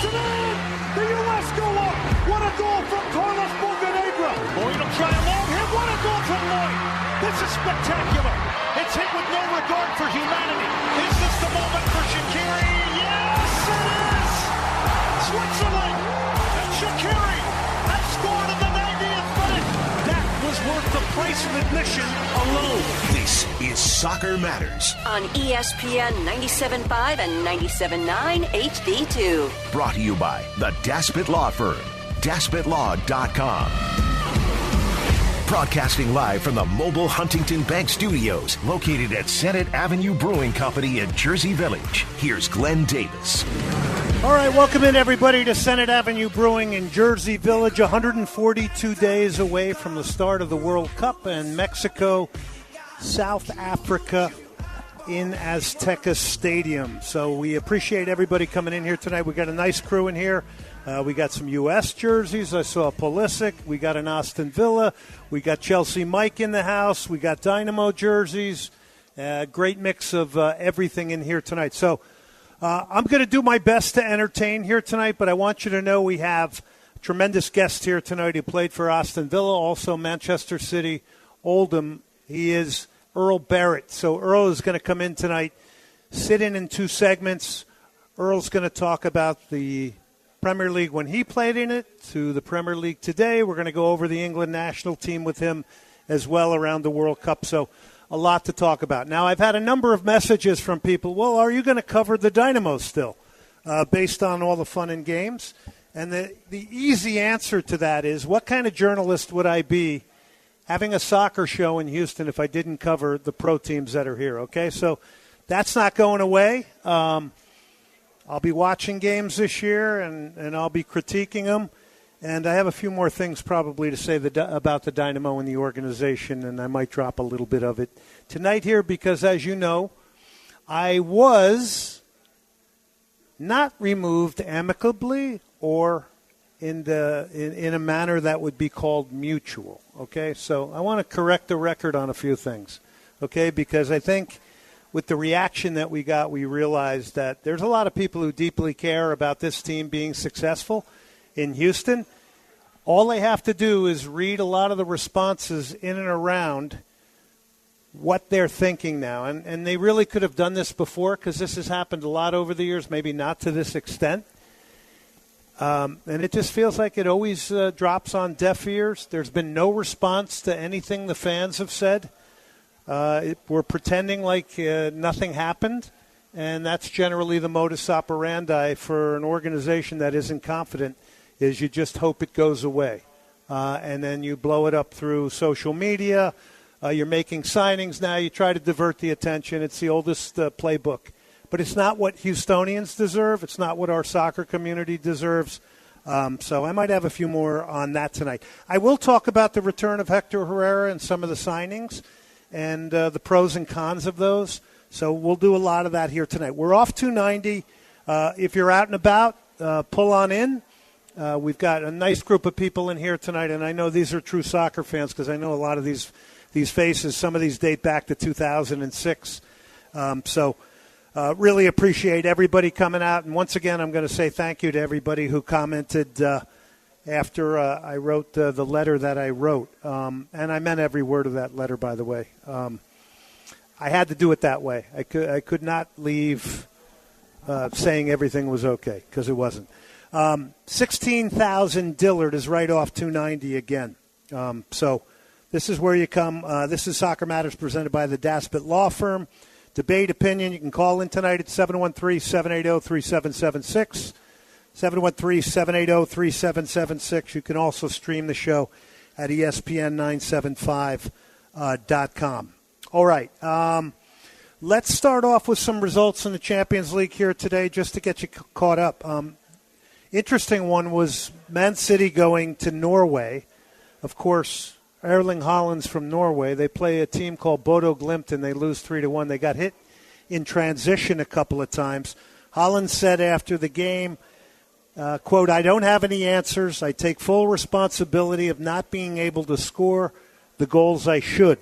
puts it in! The U.S. go up! What a goal from Carlos Bocanegra! Lloyd will try a long hit. What a goal from Lloyd! This is spectacular! It's hit with no regard for humanity. Is this the moment for Shaqiri? Yes, it is! Switzerland and Shaqiri have scored in the 90th minute. That was worth the price of admission alone. This is Soccer Matters on ESPN 97.5 and 97.9 HD2. Brought to you by the Daspit Law Firm, DaspitLaw.com. Broadcasting live from the mobile Huntington Bank Studios, located at Senate Avenue Brewing Company in Jersey Village. Here's Glenn Davis. All right, welcome in, everybody, to Senate Avenue Brewing in Jersey Village, 142 days away from the start of the World Cup, and Mexico, South Africa in Azteca Stadium. So we appreciate everybody coming in here tonight. We got a nice crew in here. We got some U.S. jerseys. I saw Pulisic. We got an Aston Villa. We got Chelsea Mike in the house. We got Dynamo jerseys. Great mix of everything in here tonight. So I'm going to do my best to entertain here tonight, but I want you to know we have a tremendous guest here tonight who played for Aston Villa, also Manchester City, Oldham. He is Earl Barrett. So Earl is going to come in tonight, sit in 2 segments. Earl's going to talk about the Premier League when he played in it to the Premier League today. We're going to go over the England national team with him as well around the World Cup. So a lot to talk about. Now, I've had a number of messages from people, well, are you going to cover the Dynamo still, based on all the fun and games? And the easy answer to that is, what kind of journalist would I be having a soccer show in Houston if I didn't cover the pro teams that are here, okay? So that's not going away. I'll be watching games this year, and I'll be critiquing them. And I have a few more things probably to say about the Dynamo and the organization, and I might drop a little bit of it tonight here because, as you know, I was not removed amicably or in a manner that would be called mutual, okay? So I want to correct the record on a few things, okay? Because I think with the reaction that we got, we realized that there's a lot of people who deeply care about this team being successful in Houston. All they have to do is read a lot of the responses in and around what they're thinking now. And they really could have done this before because this has happened a lot over the years, maybe not to this extent. And it just feels like it always drops on deaf ears. There's been no response to anything the fans have said. We're pretending like nothing happened, and that's generally the modus operandi for an organization that isn't confident, is you just hope it goes away. And then you blow it up through social media. You're making signings now. You try to divert the attention. It's the oldest playbook. But it's not what Houstonians deserve. It's not what our soccer community deserves. So I might have a few more on that tonight. I will talk about the return of Hector Herrera and some of the signings and the pros and cons of those. So we'll do a lot of that here tonight. We're off 290. If you're out and about, pull on in. We've got a nice group of people in here tonight, and I know these are true soccer fans because I know a lot of these faces. Some of these date back to 2006. So really appreciate everybody coming out. And once again, I'm going to say thank you to everybody who commented after I wrote the letter that I wrote. And I meant every word of that letter, by the way. I had to do it that way. I could not leave saying everything was okay, because it wasn't. 16,000 Dillard is right off 290 again. So this is where you come. This is Soccer Matters presented by the Daspit Law Firm. Debate, opinion, you can call in tonight at 713-780-3776. 713-780-3776. You can also stream the show at ESPN975.com. All right. Let's start off with some results in the Champions League here today just to get you caught up. Interesting one was Man City going to Norway. Of course, Erling Haaland's from Norway. They play a team called Bodo Glimt, and they lose 3-1. They got hit in transition a couple of times. Haaland said after the game, quote, "I don't have any answers. I take full responsibility of not being able to score the goals I should.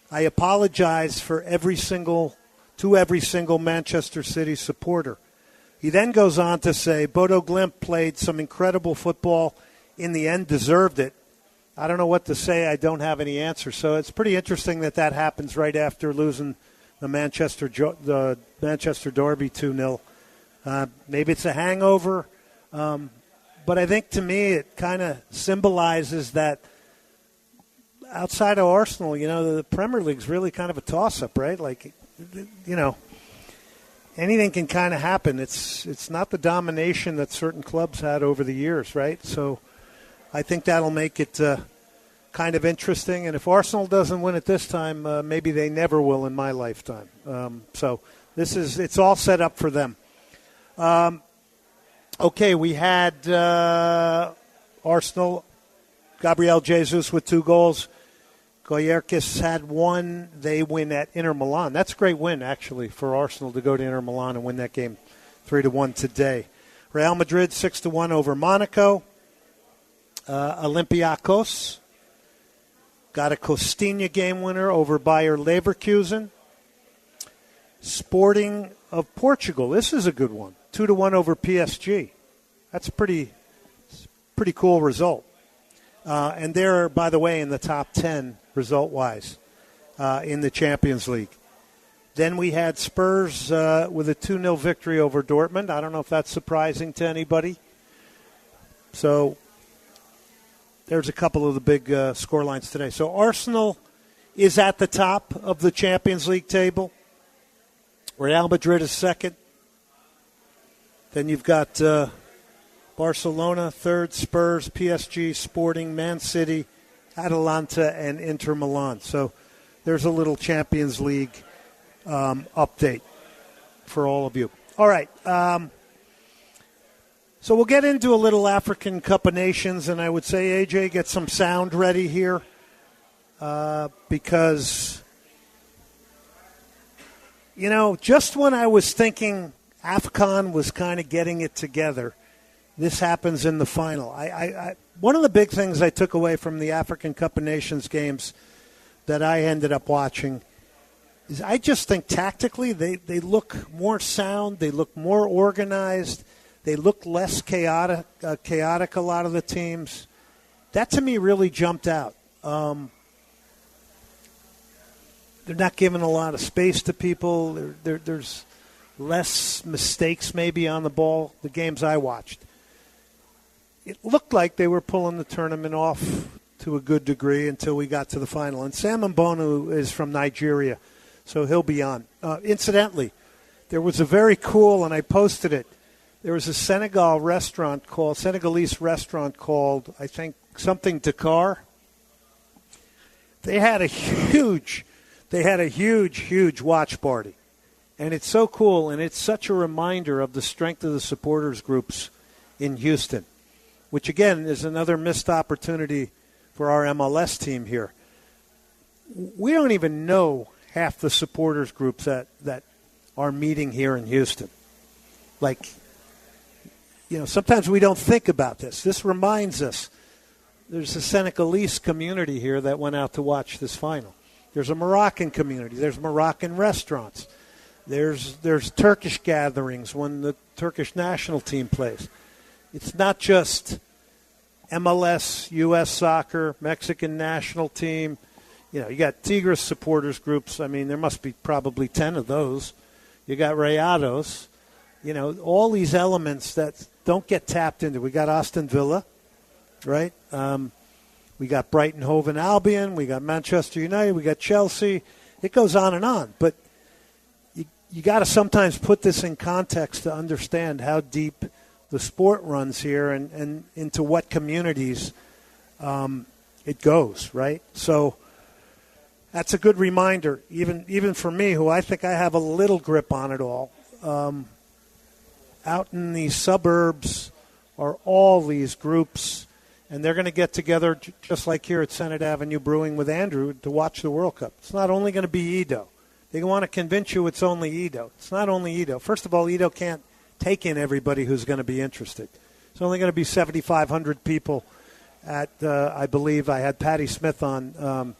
I apologize to every single Manchester City supporter. He then goes on to say, Bodo Glimt played some incredible football. In the end, deserved it. I don't know what to say. I don't have any answers. So it's pretty interesting that happens right after losing the Manchester Derby 2-0. Maybe it's a hangover. But I think to me it kind of symbolizes that outside of Arsenal, the Premier League's really kind of a toss-up, right? Like, anything can kind of happen. It's not the domination that certain clubs had over the years, right? So I think that'll make it kind of interesting. And if Arsenal doesn't win it this time, maybe they never will in my lifetime. So it's all set up for them. Okay, we had Arsenal, Gabriel Jesus with 2 goals. Goyerkis had 1. They win at Inter Milan. That's a great win, actually, for Arsenal to go to Inter Milan and win that game 3-1 today. Real Madrid 6-1 over Monaco. Olympiacos got a Costinha game winner over Bayer Leverkusen. Sporting of Portugal. This is a good one. 2-1 over PSG. That's a pretty cool result. And they're, by the way, in the top 10 result-wise in the Champions League. Then we had Spurs with a 2-0 victory over Dortmund. I don't know if that's surprising to anybody. So there's a couple of the big scorelines today. So Arsenal is at the top of the Champions League table. Real Madrid is second. Then you've got Barcelona third, Spurs, PSG, Sporting, Man City, Atalanta, and Inter Milan. So there's a little Champions League update for all of you. All right. So we'll get into a little African Cup of Nations, and I would say, AJ, get some sound ready here because, just when I was thinking AFCON was kind of getting it together, this happens in the final. One of the big things I took away from the African Cup of Nations games that I ended up watching is I just think tactically they look more sound, they look more organized, they look less chaotic a lot of the teams. That to me really jumped out. They're not giving a lot of space to people. There's less mistakes maybe on the ball, the games I watched. It looked like they were pulling the tournament off to a good degree until we got to the final. And Sam Mbonu is from Nigeria, so he'll be on. Incidentally, there was a very cool, and I posted it, there was a Senegalese restaurant called, I think, something Dakar. They had a huge watch party. And it's so cool, and it's such a reminder of the strength of the supporters groups in Houston, which, again, is another missed opportunity for our MLS team here. We don't even know half the supporters groups that are meeting here in Houston. Like, sometimes we don't think about this. This reminds us. There's a Senegalese community here that went out to watch this final. There's a Moroccan community. There's Moroccan restaurants. There's Turkish gatherings when the Turkish national team plays. It's not just MLS, U.S. soccer, Mexican national team. You got Tigres supporters groups. I mean, there must be probably 10 of those. You got Rayados. All these elements that don't get tapped into. We got Aston Villa, right? We got Brighton Hove and Albion. We got Manchester United. We got Chelsea. It goes on and on. But you got to sometimes put this in context to understand how deep the sport runs here and into what communities it goes, right? So that's a good reminder, even for me, who I think I have a little grip on it all. Out in these suburbs are all these groups, and they're going to get together just like here at Senate Avenue Brewing with Andrew to watch the World Cup. It's not only going to be Edo. They want to convince you it's only Edo. It's not only Edo. First of all, Edo can't take in everybody who's going to be interested. It's only going to be 7,500 people at, I believe, I had Patty Smith on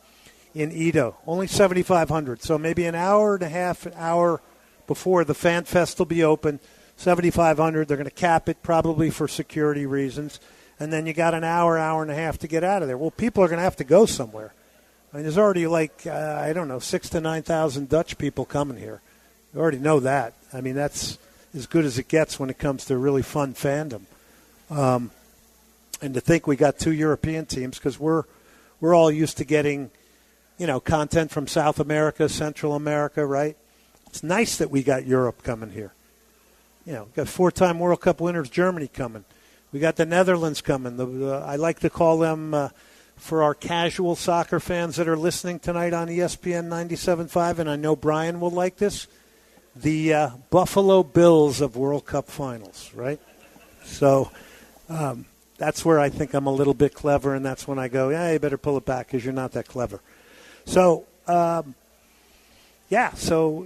in Edo. Only 7,500. So maybe an hour and a half, an hour before the Fan Fest will be open. 7,500. They're going to cap it probably for security reasons. And then you got an hour and a half to get out of there. Well, people are going to have to go somewhere. I mean, there's already 6,000 to 9,000 Dutch people coming here. You already know that. I mean, that's as good as it gets when it comes to really fun fandom. And to think we got 2 European teams, because we're all used to getting, content from South America, Central America, right? It's nice that we got Europe coming here. Got 4-time World Cup winners Germany coming. We got the Netherlands coming. I like to call them, for our casual soccer fans that are listening tonight on ESPN 97.5, and I know Brian will like this, the Buffalo Bills of World Cup finals, right? So that's where I think I'm a little bit clever, and that's when I go, you better pull it back because you're not that clever. So, so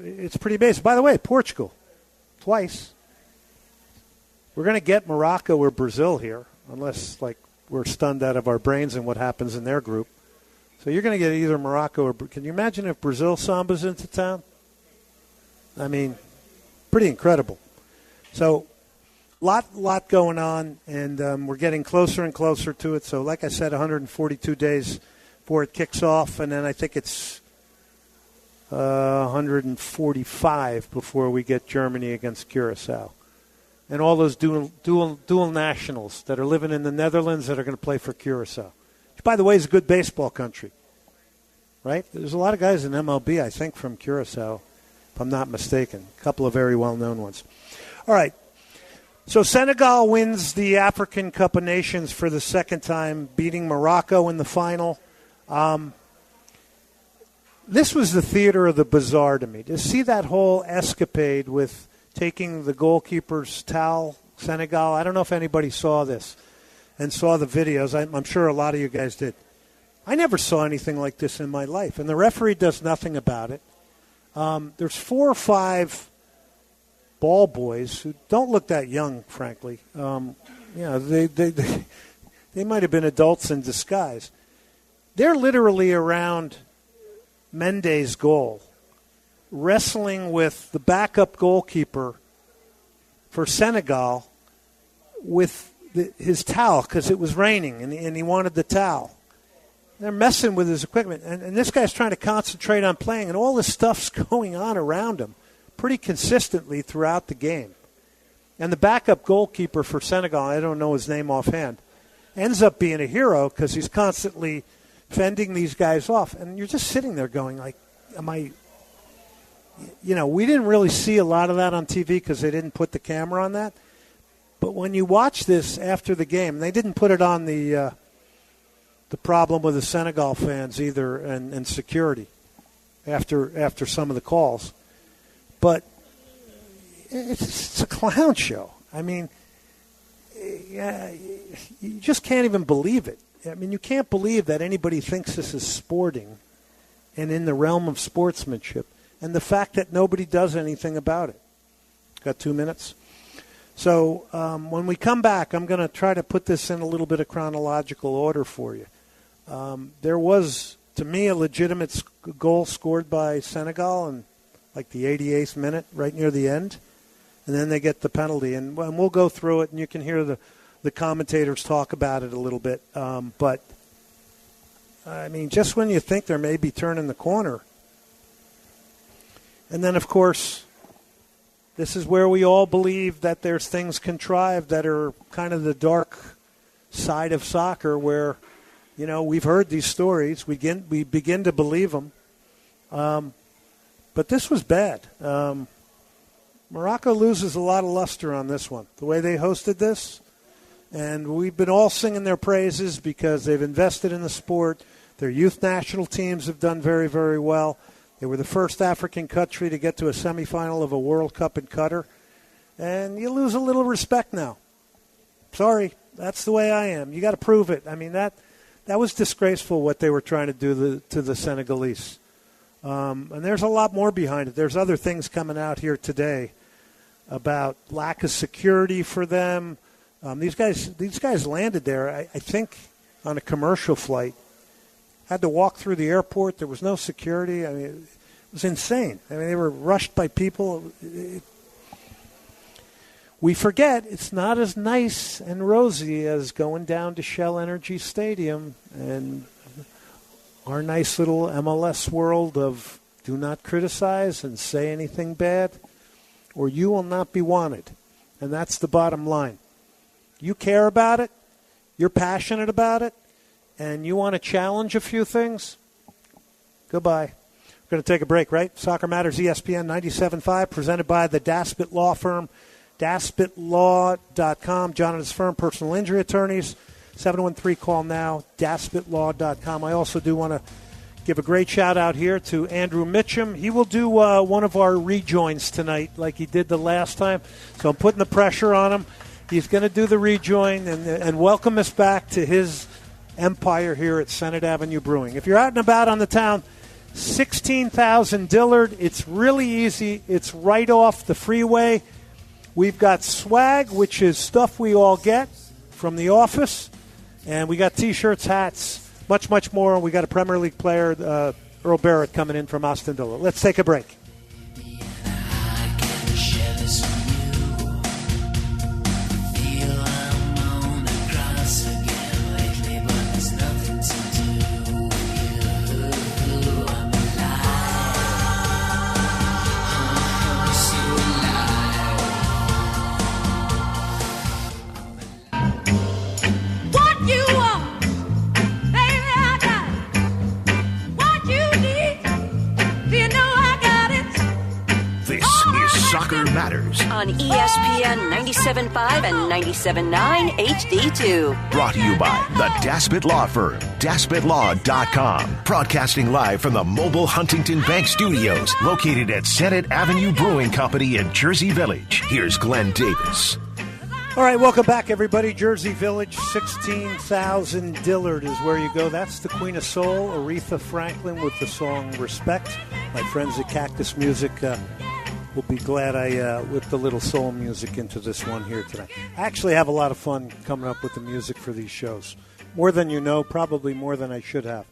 it's pretty basic. By the way, Portugal, twice. We're going to get Morocco or Brazil here, unless, we're stunned out of our brains in what happens in their group. So you're going to get either Morocco or – can you imagine if Brazil Samba's into town? I mean, pretty incredible. So lot going on, and we're getting closer and closer to it. So like I said, 142 days before it kicks off, and then I think it's 145 before we get Germany against Curacao. And all those dual nationals that are living in the Netherlands that are going to play for Curacao. Which, by the way, is a good baseball country, right? There's a lot of guys in MLB, I think, from Curacao, if I'm not mistaken. A couple of very well-known ones. All right. So Senegal wins the African Cup of Nations for the second time, beating Morocco in the final. This was the theater of the bizarre to me. To see that whole escapade with taking the goalkeeper's towel, Senegal. I don't know if anybody saw this and saw the videos. I'm sure a lot of you guys did. I never saw anything like this in my life, and the referee does nothing about it. There's 4 or 5 ball boys who don't look that young, frankly. They might have been adults in disguise. They're literally around Mendy's goal, wrestling with the backup goalkeeper for Senegal with his towel because it was raining and he wanted the towel. They're messing with his equipment. And this guy's trying to concentrate on playing, and all this stuff's going on around him pretty consistently throughout the game. And the backup goalkeeper for Senegal, I don't know his name offhand, ends up being a hero because he's constantly fending these guys off. And you're just sitting there going, am I... we didn't really see a lot of that on TV because they didn't put the camera on that. But when you watch this after the game, they didn't put it on the problem with the Senegal fans either and security after some of the calls. But it's a clown show. I mean, you just can't even believe it. I mean, you can't believe that anybody thinks this is sporting and in the realm of sportsmanship. And the fact that nobody does anything about it. Got 2 minutes? So when we come back, I'm going to try to put this in a little bit of chronological order for you. There was, to me, a legitimate goal scored by Senegal in the 88th minute, right near the end. And then they get the penalty. And we'll go through it, and you can hear the commentators talk about it a little bit. But, I mean, just when you think they're maybe turning the corner. And then, of course, this is where we all believe that there's things contrived that are kind of the dark side of soccer where, we've heard these stories. We begin to believe them. But this was bad. Morocco loses a lot of luster on this one, the way they hosted this. And we've been all singing their praises because they've invested in the sport. Their youth national teams have done very, very well. They were the first African country to get to a semifinal of a World Cup in Qatar. And you lose a little respect now. Sorry, that's the way I am. You got to prove it. I mean, that was disgraceful what they were trying to do to the Senegalese. And there's a lot more behind it. There's other things coming out here today about lack of security for them. These guys landed there, I think, on a commercial flight. Had to walk through the airport. There was no security. I mean, it was insane. I mean, they were rushed by people. we forget it's not as nice and rosy as going down to Shell Energy Stadium and our nice little MLS world of do not criticize and say anything bad, or you will not be wanted. And that's the bottom line. You care about it, you're passionate about it, and you want to challenge a few things, goodbye. We're going to take a break, right? Soccer Matters, ESPN 97.5, presented by the Daspit Law Firm, daspitlaw.com. John and his firm, personal injury attorneys. 713-call now, daspitlaw.com. I also do want to give a great shout-out here to Andrew Mitchum. He will do one of our rejoins tonight like he did the last time, so I'm putting the pressure on him. He's going to do the rejoin and welcome us back to his empire here at Senate Avenue Brewing. If you're out and about on the town, 16,000 Dillard. It's really easy. It's right off the freeway. We've got swag, which is stuff we all get from the office. And we got T-shirts, hats, much, much more. We got a Premier League player, Earl Barrett, coming in from Aston Villa. Let's take a break. Soccer Matters on ESPN 97.5 and 97.9 HD2. Brought to you by the Daspit Law Firm, daspitlaw.com. Broadcasting live from the mobile Huntington Bank Studios, located at Senate Avenue Brewing Company in Jersey Village. Here's Glenn Davis. All right, welcome back, everybody. Jersey Village, 16,000 Dillard is where you go. That's the Queen of Soul, Aretha Franklin, with the song Respect. My friends at Cactus Music will be glad I whipped a little soul music into this one here tonight. I actually have a lot of fun coming up with the music for these shows. More than you know, probably more than I should have.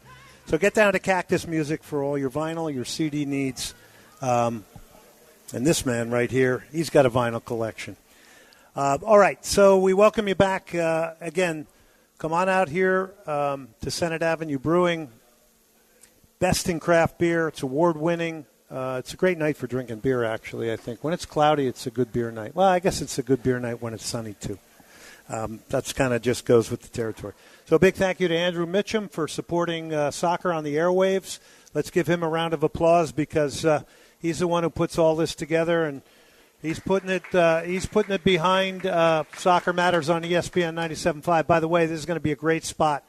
So get down to Cactus Music for all your vinyl, your CD needs. And this man right here, he's got a vinyl collection. All right, so we welcome you back. Again, come on out here to Senate Avenue Brewing. Best in craft beer. It's award-winning. It's a great night for drinking beer, actually, I think. When it's cloudy, it's a good beer night. Well, I guess it's a good beer night when it's sunny, too. That's kind of just goes with the territory. So a big thank you to Andrew Mitchum for supporting soccer on the airwaves. Let's give him a round of applause because he's the one who puts all this together, and he's putting it behind Soccer Matters on ESPN 97.5. By the way, this is going to be a great spot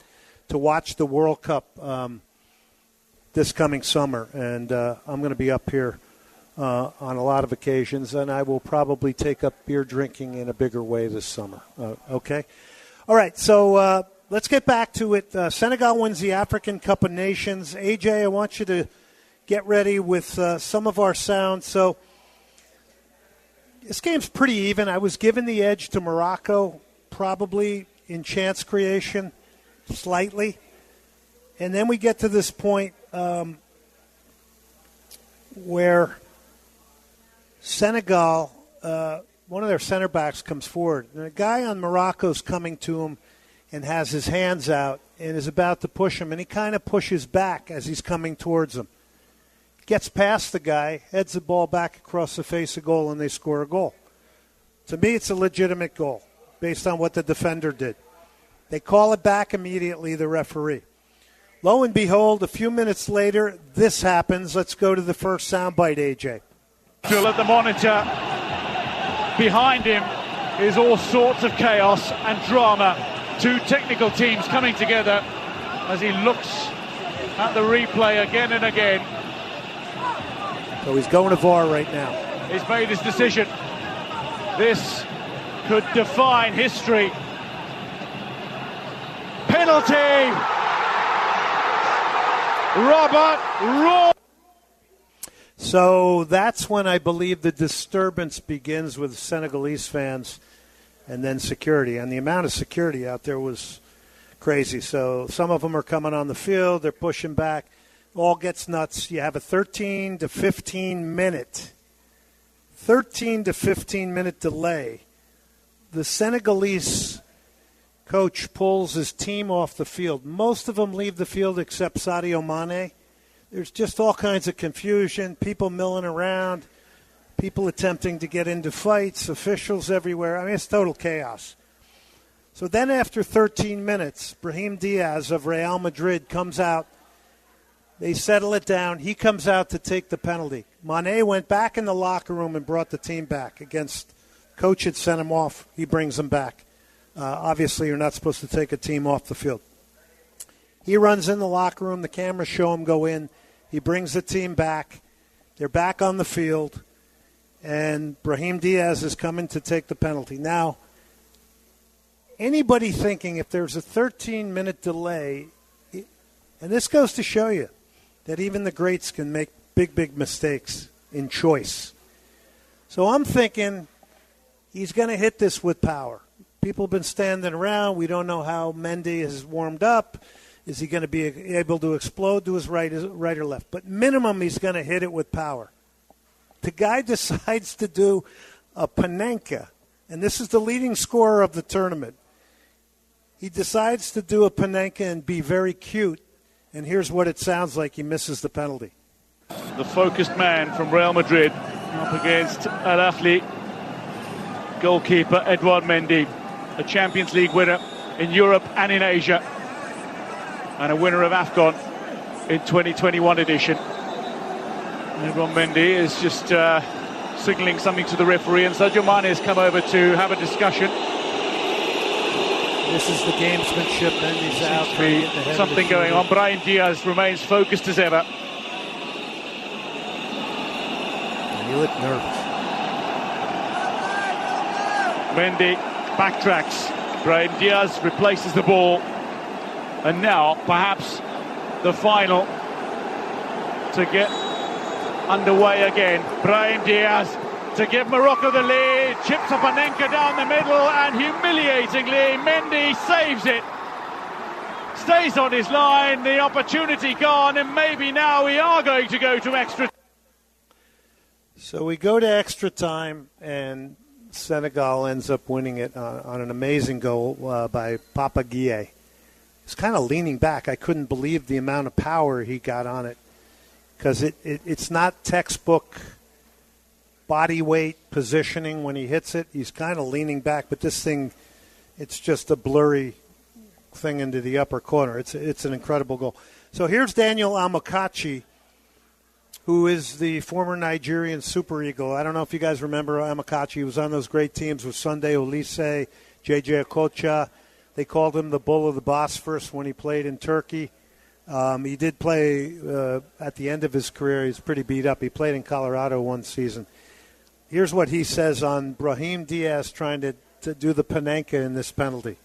to watch the World Cup this coming summer, and I'm going to be up here on a lot of occasions, and I will probably take up beer drinking in a bigger way this summer. Okay? All right, so let's get back to it. Senegal wins the African Cup of Nations. AJ, I want you to get ready with some of our sound. So this game's pretty even. I was given the edge to Morocco, probably in chance creation, slightly. And then we get to this point where Senegal, one of their center backs comes forward. And a guy on Morocco's coming to him and has his hands out and is about to push him. And he kind of pushes back as he's coming towards him. Gets past the guy, heads the ball back across the face of goal, and they score a goal. To me, it's a legitimate goal based on what the defender did. They call it back immediately, the referee. Lo and behold, a few minutes later, this happens. Let's go to the first soundbite, AJ. Still at the monitor. Behind him is all sorts of chaos and drama. Two technical teams coming together as he looks at the replay again and again. So he's going to VAR right now. He's made his decision. This could define history. Penalty! Robert Raw. So that's when I believe the disturbance begins with Senegalese fans and then security. And the amount of security out there was crazy. So some of them are coming on the field. They're pushing back. All gets nuts. You have a 13 to 15 minute delay the Senegalese coach pulls his team off the field. Most of them leave the field except Sadio Mane. There's just all kinds of confusion, people milling around, people attempting to get into fights, officials everywhere. I mean, it's total chaos. So then after 13 minutes, Brahim Diaz of Real Madrid comes out. They settle it down. He comes out to take the penalty. Mane went back in the locker room and brought the team back against coach had sent him off. He brings them back. Obviously, you're not supposed to take a team off the field. He runs in the locker room. The cameras show him go in. He brings the team back. They're back on the field. And Brahim Diaz is coming to take the penalty. Now, anybody thinking if there's a 13-minute delay, and this goes to show you that even the greats can make big, big mistakes in choice. So I'm thinking he's going to hit this with power. People have been standing around. We don't know how Mendy has warmed up. Is he going to be able to explode to his right or left? But minimum, he's going to hit it with power. The guy decides to do a Panenka, and this is the leading scorer of the tournament. He decides to do a Panenka and be very cute, and here's what it sounds like. He misses the penalty. The focused man from Real Madrid up against Al Ahly goalkeeper Edouard Mendy, a Champions League winner in Europe and in Asia, and a winner of AFCON in 2021 edition. Edouard Mendy is just signalling something to the referee, and Sadio Mane has come over to have a discussion. This is the gamesmanship. Mendy's out. Seems to be something going on. Brahim Diaz remains focused as ever. He looked nervous. Mendy backtracks. Brahim Diaz replaces the ball. And now, perhaps, the final to get underway again. Brahim Diaz to give Morocco the lead. Chips up Panenka down the middle, and humiliatingly, Mendy saves it. Stays on his line, the opportunity gone, and maybe now we are going to go to extra. So we go to extra time, and Senegal ends up winning it on an amazing goal by Papa Gueye. He's kind of leaning back. I couldn't believe the amount of power he got on it, because it's not textbook body weight positioning when he hits it. He's kind of leaning back, but this thing, it's just a blurry thing into the upper corner. It's an incredible goal. So here's Daniel Amokachi, who is the former Nigerian Super Eagle. I don't know if you guys remember Amokachi. He was on those great teams with Sunday Olise, J.J. Okocha. They called him the Bull of the Bosphorus when he played in Turkey. He did play at the end of his career. He's pretty beat up. He played in Colorado one season. Here's what he says on Brahim Diaz trying to do the Panenka in this penalty.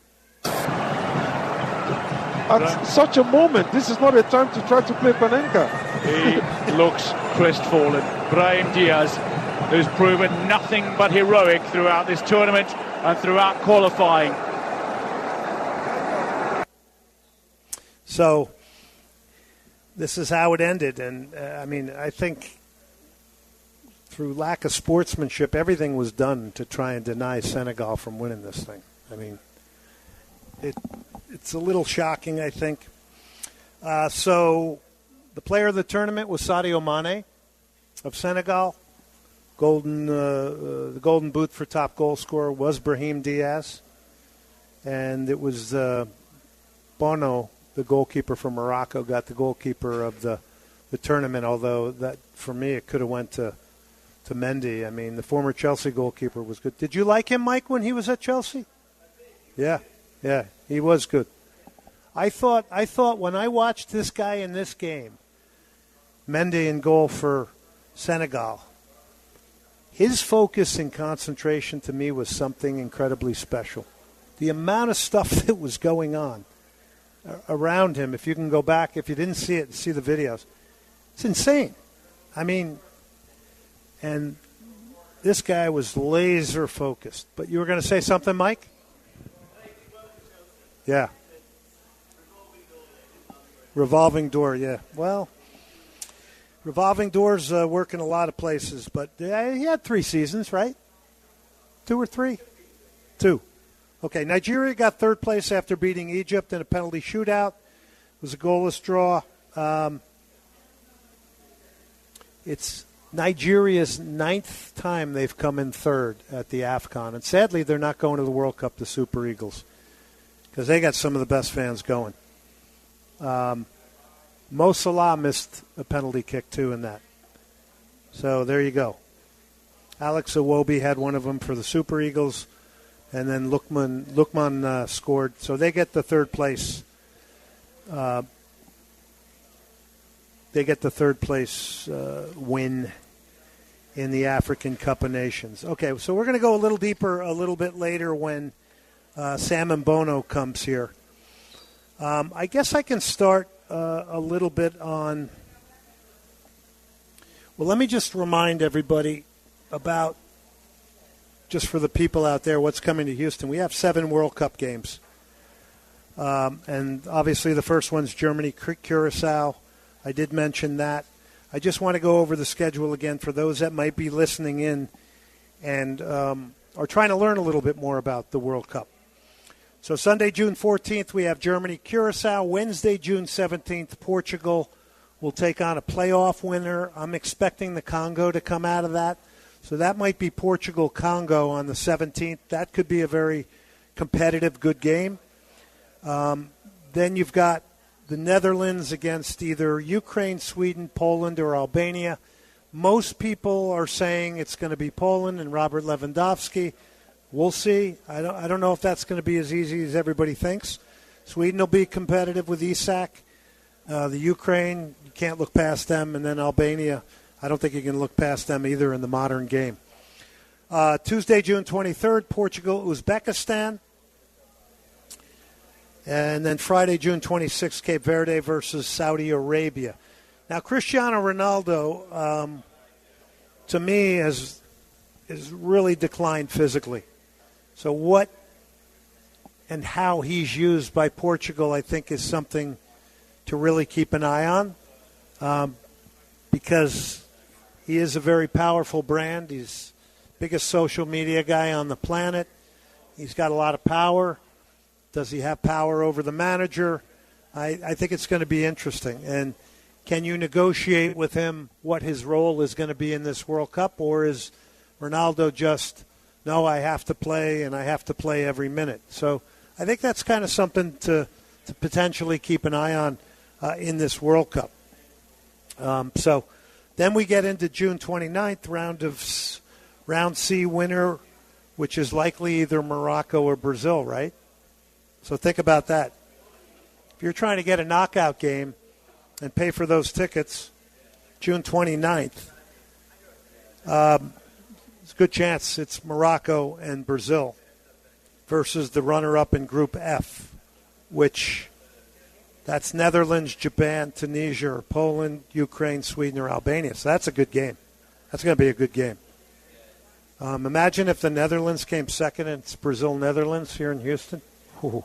At such a moment, this is not a time to try to play Panenka. He looks crestfallen. Brahim Diaz, who's proven nothing but heroic throughout this tournament and throughout qualifying. So this is how it ended. And, I think through lack of sportsmanship, everything was done to try and deny Senegal from winning this thing. I mean, it's a little shocking, I think. So the player of the tournament was Sadio Mane of Senegal. The golden boot for top goal scorer was Brahim Diaz. And it was Mbonu, the goalkeeper from Morocco, got the goalkeeper of the tournament, although that, for me, it could have went to Mendy. I mean, the former Chelsea goalkeeper was good. Did you like him, Mike, when he was at Chelsea? Yeah, he was good. I thought when I watched this guy in this game, Mendy in goal for Senegal, his focus and concentration to me was something incredibly special. The amount of stuff that was going on around him, if you can go back, if you didn't see it, see the videos, it's insane. I mean, and this guy was laser focused. But you were going to say something, Mike? Yeah. Revolving door, yeah. Well, revolving doors work in a lot of places, but he had 3 seasons, right? 2 or 3? 2. Okay, Nigeria got third place after beating Egypt in a penalty shootout. It was a goalless draw. It's Nigeria's 9th time they've come in third at the AFCON. And sadly, they're not going to the World Cup, the Super Eagles, because they got some of the best fans going. Mo Salah missed a penalty kick, too, in that. So there you go. Alex Iwobi had one of them for the Super Eagles, and then Lukman scored. So they get the third place. Win in the African Cup of Nations. Okay, so we're going to go a little deeper a little bit later when Sam Mbonu comes here. I guess I can start a little bit on. Well, let me just remind everybody about, just for the people out there, what's coming to Houston. We have 7 World Cup games. And obviously the first one's Germany-Curacao. I did mention that. I just want to go over the schedule again for those that might be listening in and are trying to learn a little bit more about the World Cup. So Sunday, June 14th, we have Germany-Curacao. Wednesday, June 17th, Portugal will take on a playoff winner. I'm expecting the Congo to come out of that. So that might be Portugal-Congo on the 17th. That could be a very competitive, good game. Then you've got the Netherlands against either Ukraine, Sweden, Poland, or Albania. Most people are saying it's going to be Poland and Robert Lewandowski. We'll see. I don't know if that's going to be as easy as everybody thinks. Sweden will be competitive with Isak. The Ukraine, you can't look past them. And then Albania, I don't think you can look past them either in the modern game. Tuesday, June 23rd, Portugal, Uzbekistan. And then Friday, June 26th, Cape Verde versus Saudi Arabia. Now, Cristiano Ronaldo, to me, has really declined physically. So what and how he's used by Portugal, I think, is something to really keep an eye on, because he is a very powerful brand. He's the biggest social media guy on the planet. He's got a lot of power. Does he have power over the manager? I think it's going to be interesting. And can you negotiate with him what his role is going to be in this World Cup? Or is Ronaldo just, no, I have to play, and I have to play every minute? So I think that's kind of something to potentially keep an eye on in this World Cup. So then we get into June 29th, round C winner, which is likely either Morocco or Brazil, right? So think about that. If you're trying to get a knockout game and pay for those tickets, June 29th, it's a good chance it's Morocco and Brazil versus the runner-up in Group F, which that's Netherlands, Japan, Tunisia, or Poland, Ukraine, Sweden, or Albania. So that's a good game. That's going to be a good game. Imagine if the Netherlands came second and it's Brazil-Netherlands here in Houston. Ooh.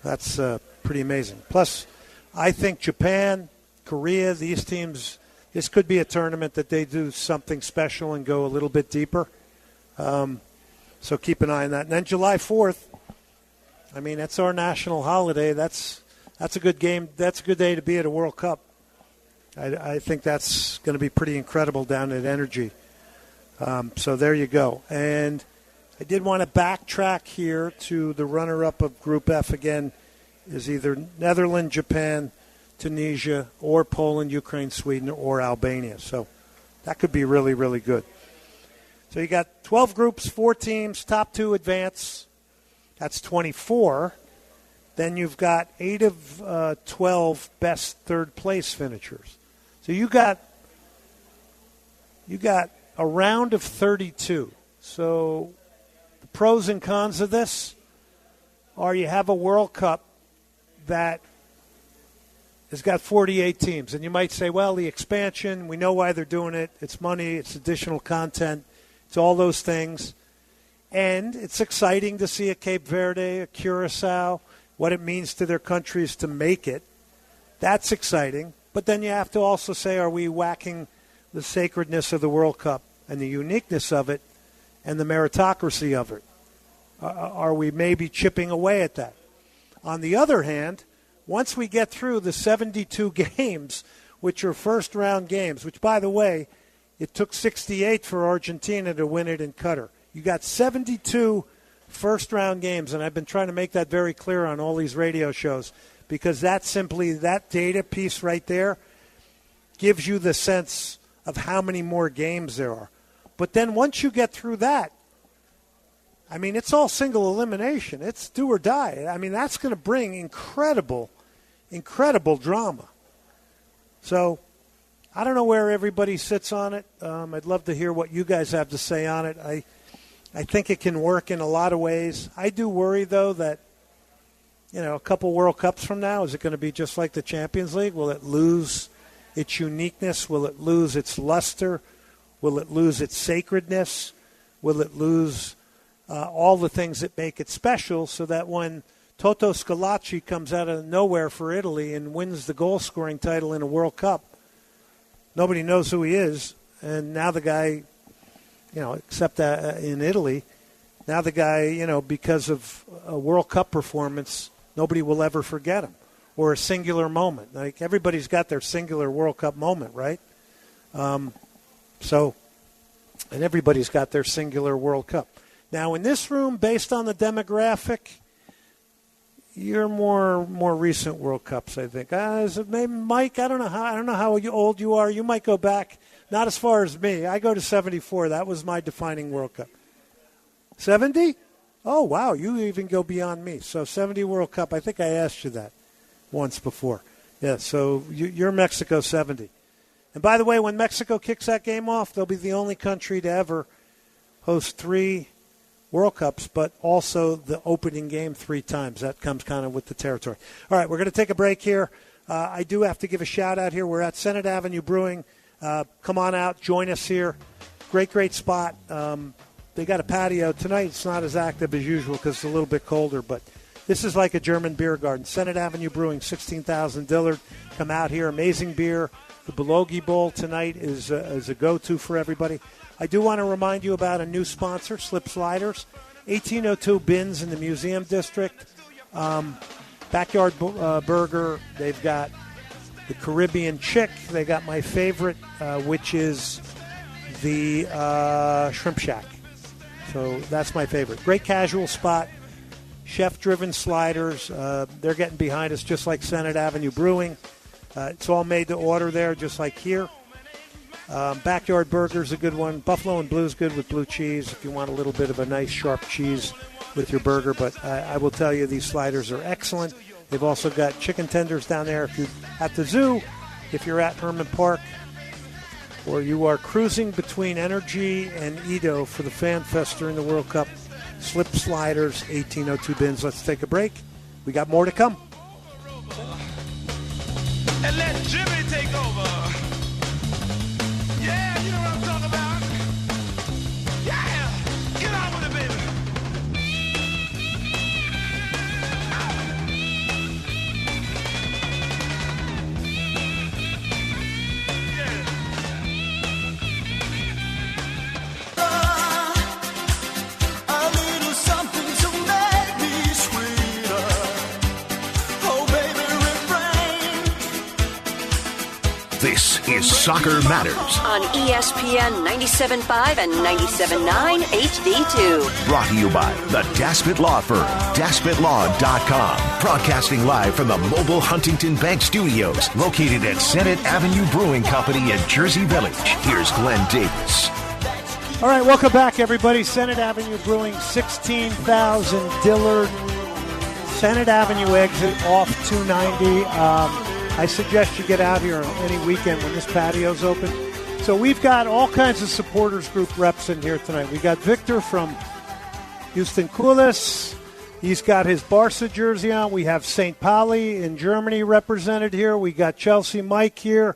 That's pretty amazing. Plus, I think Japan, Korea, these teams, this could be a tournament that they do something special and go a little bit deeper. So keep an eye on that. And then July 4th, I mean, that's our national holiday. That's a good game. That's a good day to be at a World Cup. I think that's going to be pretty incredible down at Energy. So there you go. And I did want to backtrack here to the runner-up of Group F again is either Netherlands, Japan, Tunisia, or Poland, Ukraine, Sweden, or Albania. So that could be really, really good. So you got 12 groups, 4 teams, top 2 advance. That's 24. Then you've got 8 of 12 best third-place finishers. So you got a round of 32. So the pros and cons of this are you have a World Cup that has got 48 teams. And you might say, well, the expansion, we know why they're doing it. It's money, it's additional content, it's all those things. And it's exciting to see a Cape Verde, a Curacao, what it means to their countries to make it. That's exciting. But then you have to also say, are we whacking the sacredness of the World Cup and the uniqueness of it and the meritocracy of it? are we maybe chipping away at that? On the other hand, once we get through the 72 games, which are first-round games, which, by the way, it took 68 for Argentina to win it in Qatar. You got 72 first-round games, and I've been trying to make that very clear on all these radio shows, because that data piece right there gives you the sense of how many more games there are. But then once you get through that, I mean, it's all single elimination. It's do or die. I mean, that's going to bring incredible drama. So I don't know where everybody sits on it. I'd love to hear what you guys have to say on it. I think it can work in a lot of ways. I do worry, though, that, a couple World Cups from now, is it going to be just like the Champions League? Will it lose its uniqueness? Will it lose its luster? Will it lose its sacredness? Will it lose all the things that make it special, so that when Toto Schillaci comes out of nowhere for Italy and wins the goal-scoring title in a World Cup, nobody knows who he is. And now the guy, except that in Italy, now the guy, because of a World Cup performance, nobody will ever forget him, or a singular moment. Like, everybody's got their singular World Cup moment, right? And everybody's got their singular World Cup. Now, in this room, based on the demographic, you're more recent World Cups, I think. Is it maybe Mike? I don't know how old you are. You might go back, not as far as me. I go to 74. That was my defining World Cup. 70? Oh, wow. You even go beyond me. So 70 World Cup. I think I asked you that once before. Yeah, so you're Mexico 70. And by the way, when Mexico kicks that game off, they'll be the only country to ever host 3 World Cups, but also the opening game 3 times. That comes kind of with the territory. All right, we're going to take a break here. I do have to give a shout-out here. We're at Senate Avenue Brewing. Come on out. Join us here. Great spot. They got a patio. Tonight it's not as active as usual because it's a little bit colder, but this is like a German beer garden. Senate Avenue Brewing, 16,000 Dillard. Come out here. Amazing beer. The Belogi Bowl tonight is a go-to for everybody. I do want to remind you about a new sponsor, Slip Sliders, 1802 Bins in the Museum District. Backyard Burger. They've got the Caribbean Chick. They got my favorite, which is the Shrimp Shack. So that's my favorite. Great casual spot. Chef-driven sliders. They're getting behind us just like Senate Avenue Brewing. It's all made to order there, just like here. Backyard Burger's a good one. Buffalo and Blue's good with blue cheese if you want a little bit of a nice sharp cheese with your burger. But I will tell you, these sliders are excellent. They've also got chicken tenders down there if you're at the zoo, if you're at Herman Park, or you are cruising between Energy and Edo for the Fan Fest during the World Cup. Slip Sliders, 1802 Bins. Let's take a break. We got more to come. And let Jimmy take over. Yeah, you know what I'm talking about. Yeah, get on with it, baby. A little something to make me sweeter. Oh, baby, refrain. This is Soccer Matters. On ESPN 97.5 and 97.9 HD2. Brought to you by the Daspit Law Firm, DaspitLaw.com. Broadcasting live from the mobile Huntington Bank Studios, located at Senate Avenue Brewing Company in Jersey Village. Here's Glenn Davis. All right, welcome back, everybody. Senate Avenue Brewing, 16,000 Dillard. Senate Avenue exit off 290. I suggest you get out here on any weekend when this patio's open. So we've got all kinds of supporters group reps in here tonight. We got Victor from Houston Coolest. He's got his Barca jersey on. We have St. Pauli in Germany represented here. We got Chelsea Mike here.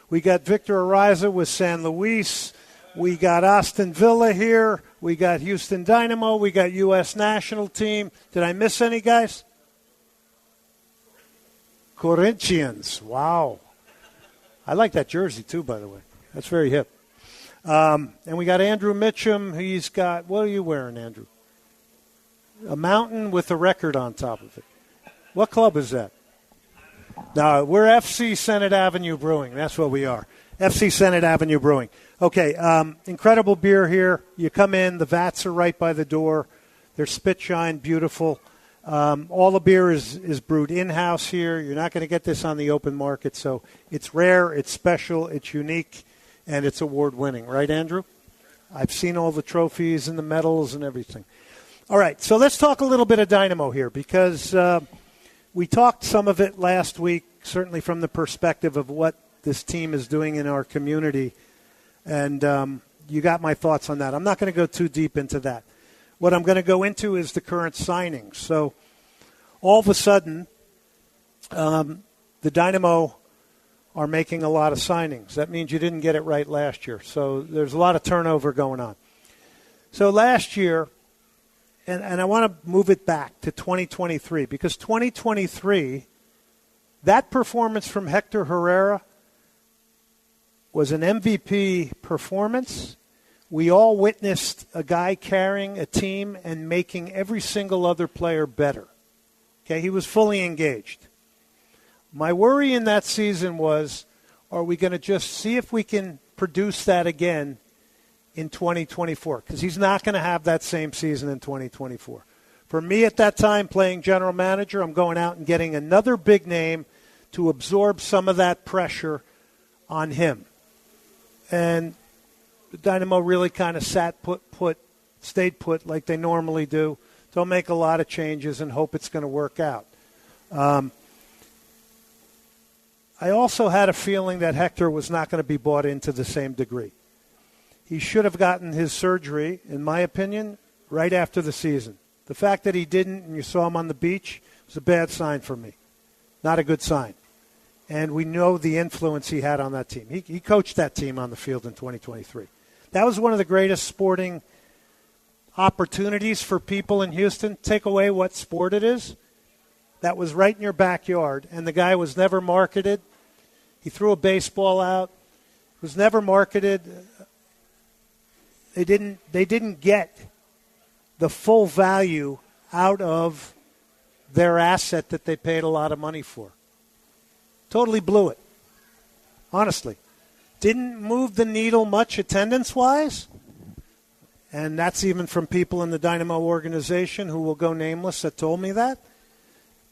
We got Victor Ariza with San Luis. We got Aston Villa here. We got Houston Dynamo. We got U.S. national team. Did I miss any, guys? Corinthians. Wow. I like that jersey, too, by the way. That's very hip. And we got Andrew Mitchum. He's got, what are you wearing, Andrew? A mountain with a record on top of it. What club is that? No, we're FC Senate Avenue Brewing. That's what we are. FC Senate Avenue Brewing. Okay, incredible beer here. You come in, the vats are right by the door. They're spit shine, beautiful. All the beer is brewed in-house here. You're not going to get this on the open market, so it's rare, it's special, it's unique, and it's award-winning. Right, Andrew? I've seen all the trophies and the medals and everything. All right, so let's talk a little bit of Dynamo here because we talked some of it last week, certainly from the perspective of what this team is doing in our community, and you got my thoughts on that. I'm not going to go too deep into that. What I'm going to go into is the current signings. So all of a sudden, the Dynamo are making a lot of signings. That means you didn't get it right last year. So there's a lot of turnover going on. So last year, and I want to move it back to 2023, because 2023, that performance from Hector Herrera was an MVP performance. We all witnessed a guy carrying a team and making every single other player better. Okay, he was fully engaged. My worry in that season was, are we going to just see if we can produce that again in 2024? Because he's not going to have that same season in 2024. For me at that time, playing general manager, I'm going out and getting another big name to absorb some of that pressure on him. And the Dynamo really kind of stayed put like they normally do. Don't make a lot of changes and hope it's going to work out. I also had a feeling that Hector was not going to be bought into the same degree. He should have gotten his surgery, in my opinion, right after the season. The fact that he didn't and you saw him on the beach was a bad sign for me. Not a good sign. And we know the influence he had on that team. He coached that team on the field in 2023. That was one of the greatest sporting opportunities for people in Houston. Take away what sport it is. That was right in your backyard, and the guy was never marketed. He threw a baseball out. Was never marketed. They didn't get the full value out of their asset that they paid a lot of money for. Totally blew it. Honestly. Didn't move the needle much attendance-wise. And that's even from people in the Dynamo organization who will go nameless that told me that.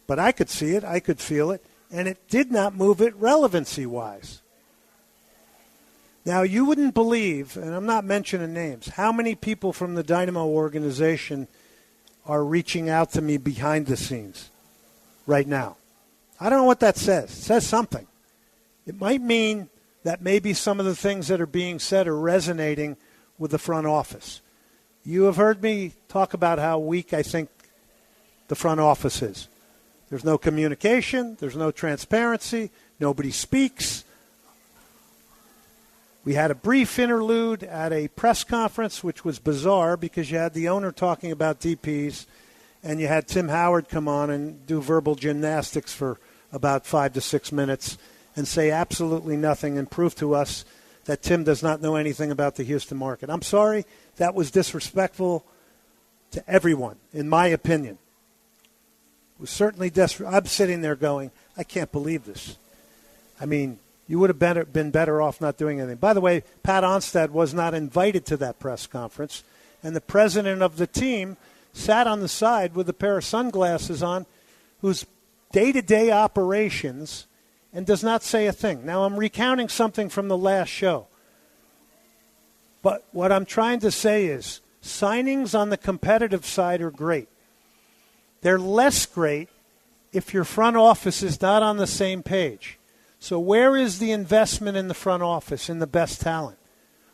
But I could see it. I could feel it. And it did not move it relevancy-wise. Now, you wouldn't believe, and I'm not mentioning names, how many people from the Dynamo organization are reaching out to me behind the scenes right now. I don't know what that says. It says something. It might mean that maybe some of the things that are being said are resonating with the front office. You have heard me talk about how weak I think the front office is. There's no communication. There's no transparency. Nobody speaks. We had a brief interlude at a press conference, which was bizarre because you had the owner talking about DPs and you had Tim Howard come on and do verbal gymnastics for about 5 to 6 minutes and say absolutely nothing and prove to us that Tim does not know anything about the Houston market. I'm sorry, that was disrespectful to everyone, in my opinion. It was certainly I'm sitting there going, I can't believe this. I mean, you would have been better off not doing anything. By the way, Pat Onstad was not invited to that press conference, and the president of the team sat on the side with a pair of sunglasses on, whose day-to-day operations, and does not say a thing. Now, I'm recounting something from the last show. But what I'm trying to say is signings on the competitive side are great. They're less great if your front office is not on the same page. So where is the investment in the front office, in the best talent?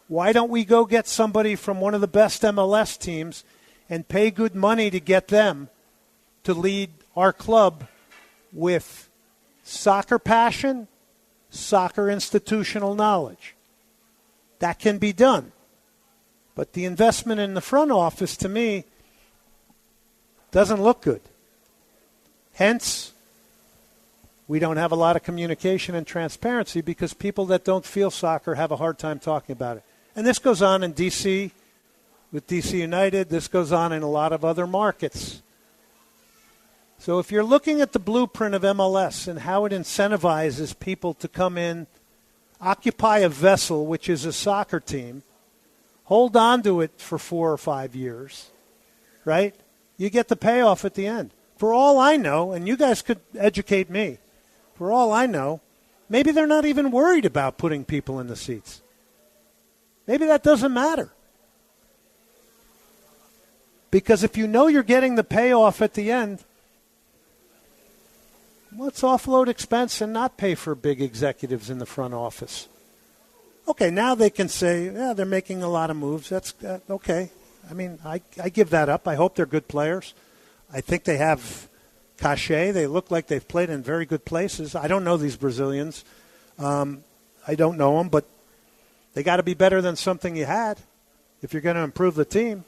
Why don't we go get somebody from one of the best MLS teams and pay good money to get them to lead our club with soccer passion, soccer institutional knowledge? That can be done. But the investment in the front office, to me, doesn't look good. Hence, we don't have a lot of communication and transparency because people that don't feel soccer have a hard time talking about it. And this goes on in D.C. with D.C. United. This goes on in a lot of other markets. So if you're looking at the blueprint of MLS and how it incentivizes people to come in, occupy a vessel, which is a soccer team, hold on to it for 4 or 5 years, right? You get the payoff at the end. For all I know, and you guys could educate me, for all I know, maybe they're not even worried about putting people in the seats. Maybe that doesn't matter. Because if you know you're getting the payoff at the end, let's offload expense and not pay for big executives in the front office. Okay, now they can say, yeah, they're making a lot of moves. That's okay. I mean, I give that up. I hope they're good players. I think they have cachet. They look like they've played in very good places. I don't know these Brazilians. I don't know them, but they got to be better than something you had if you're going to improve the team.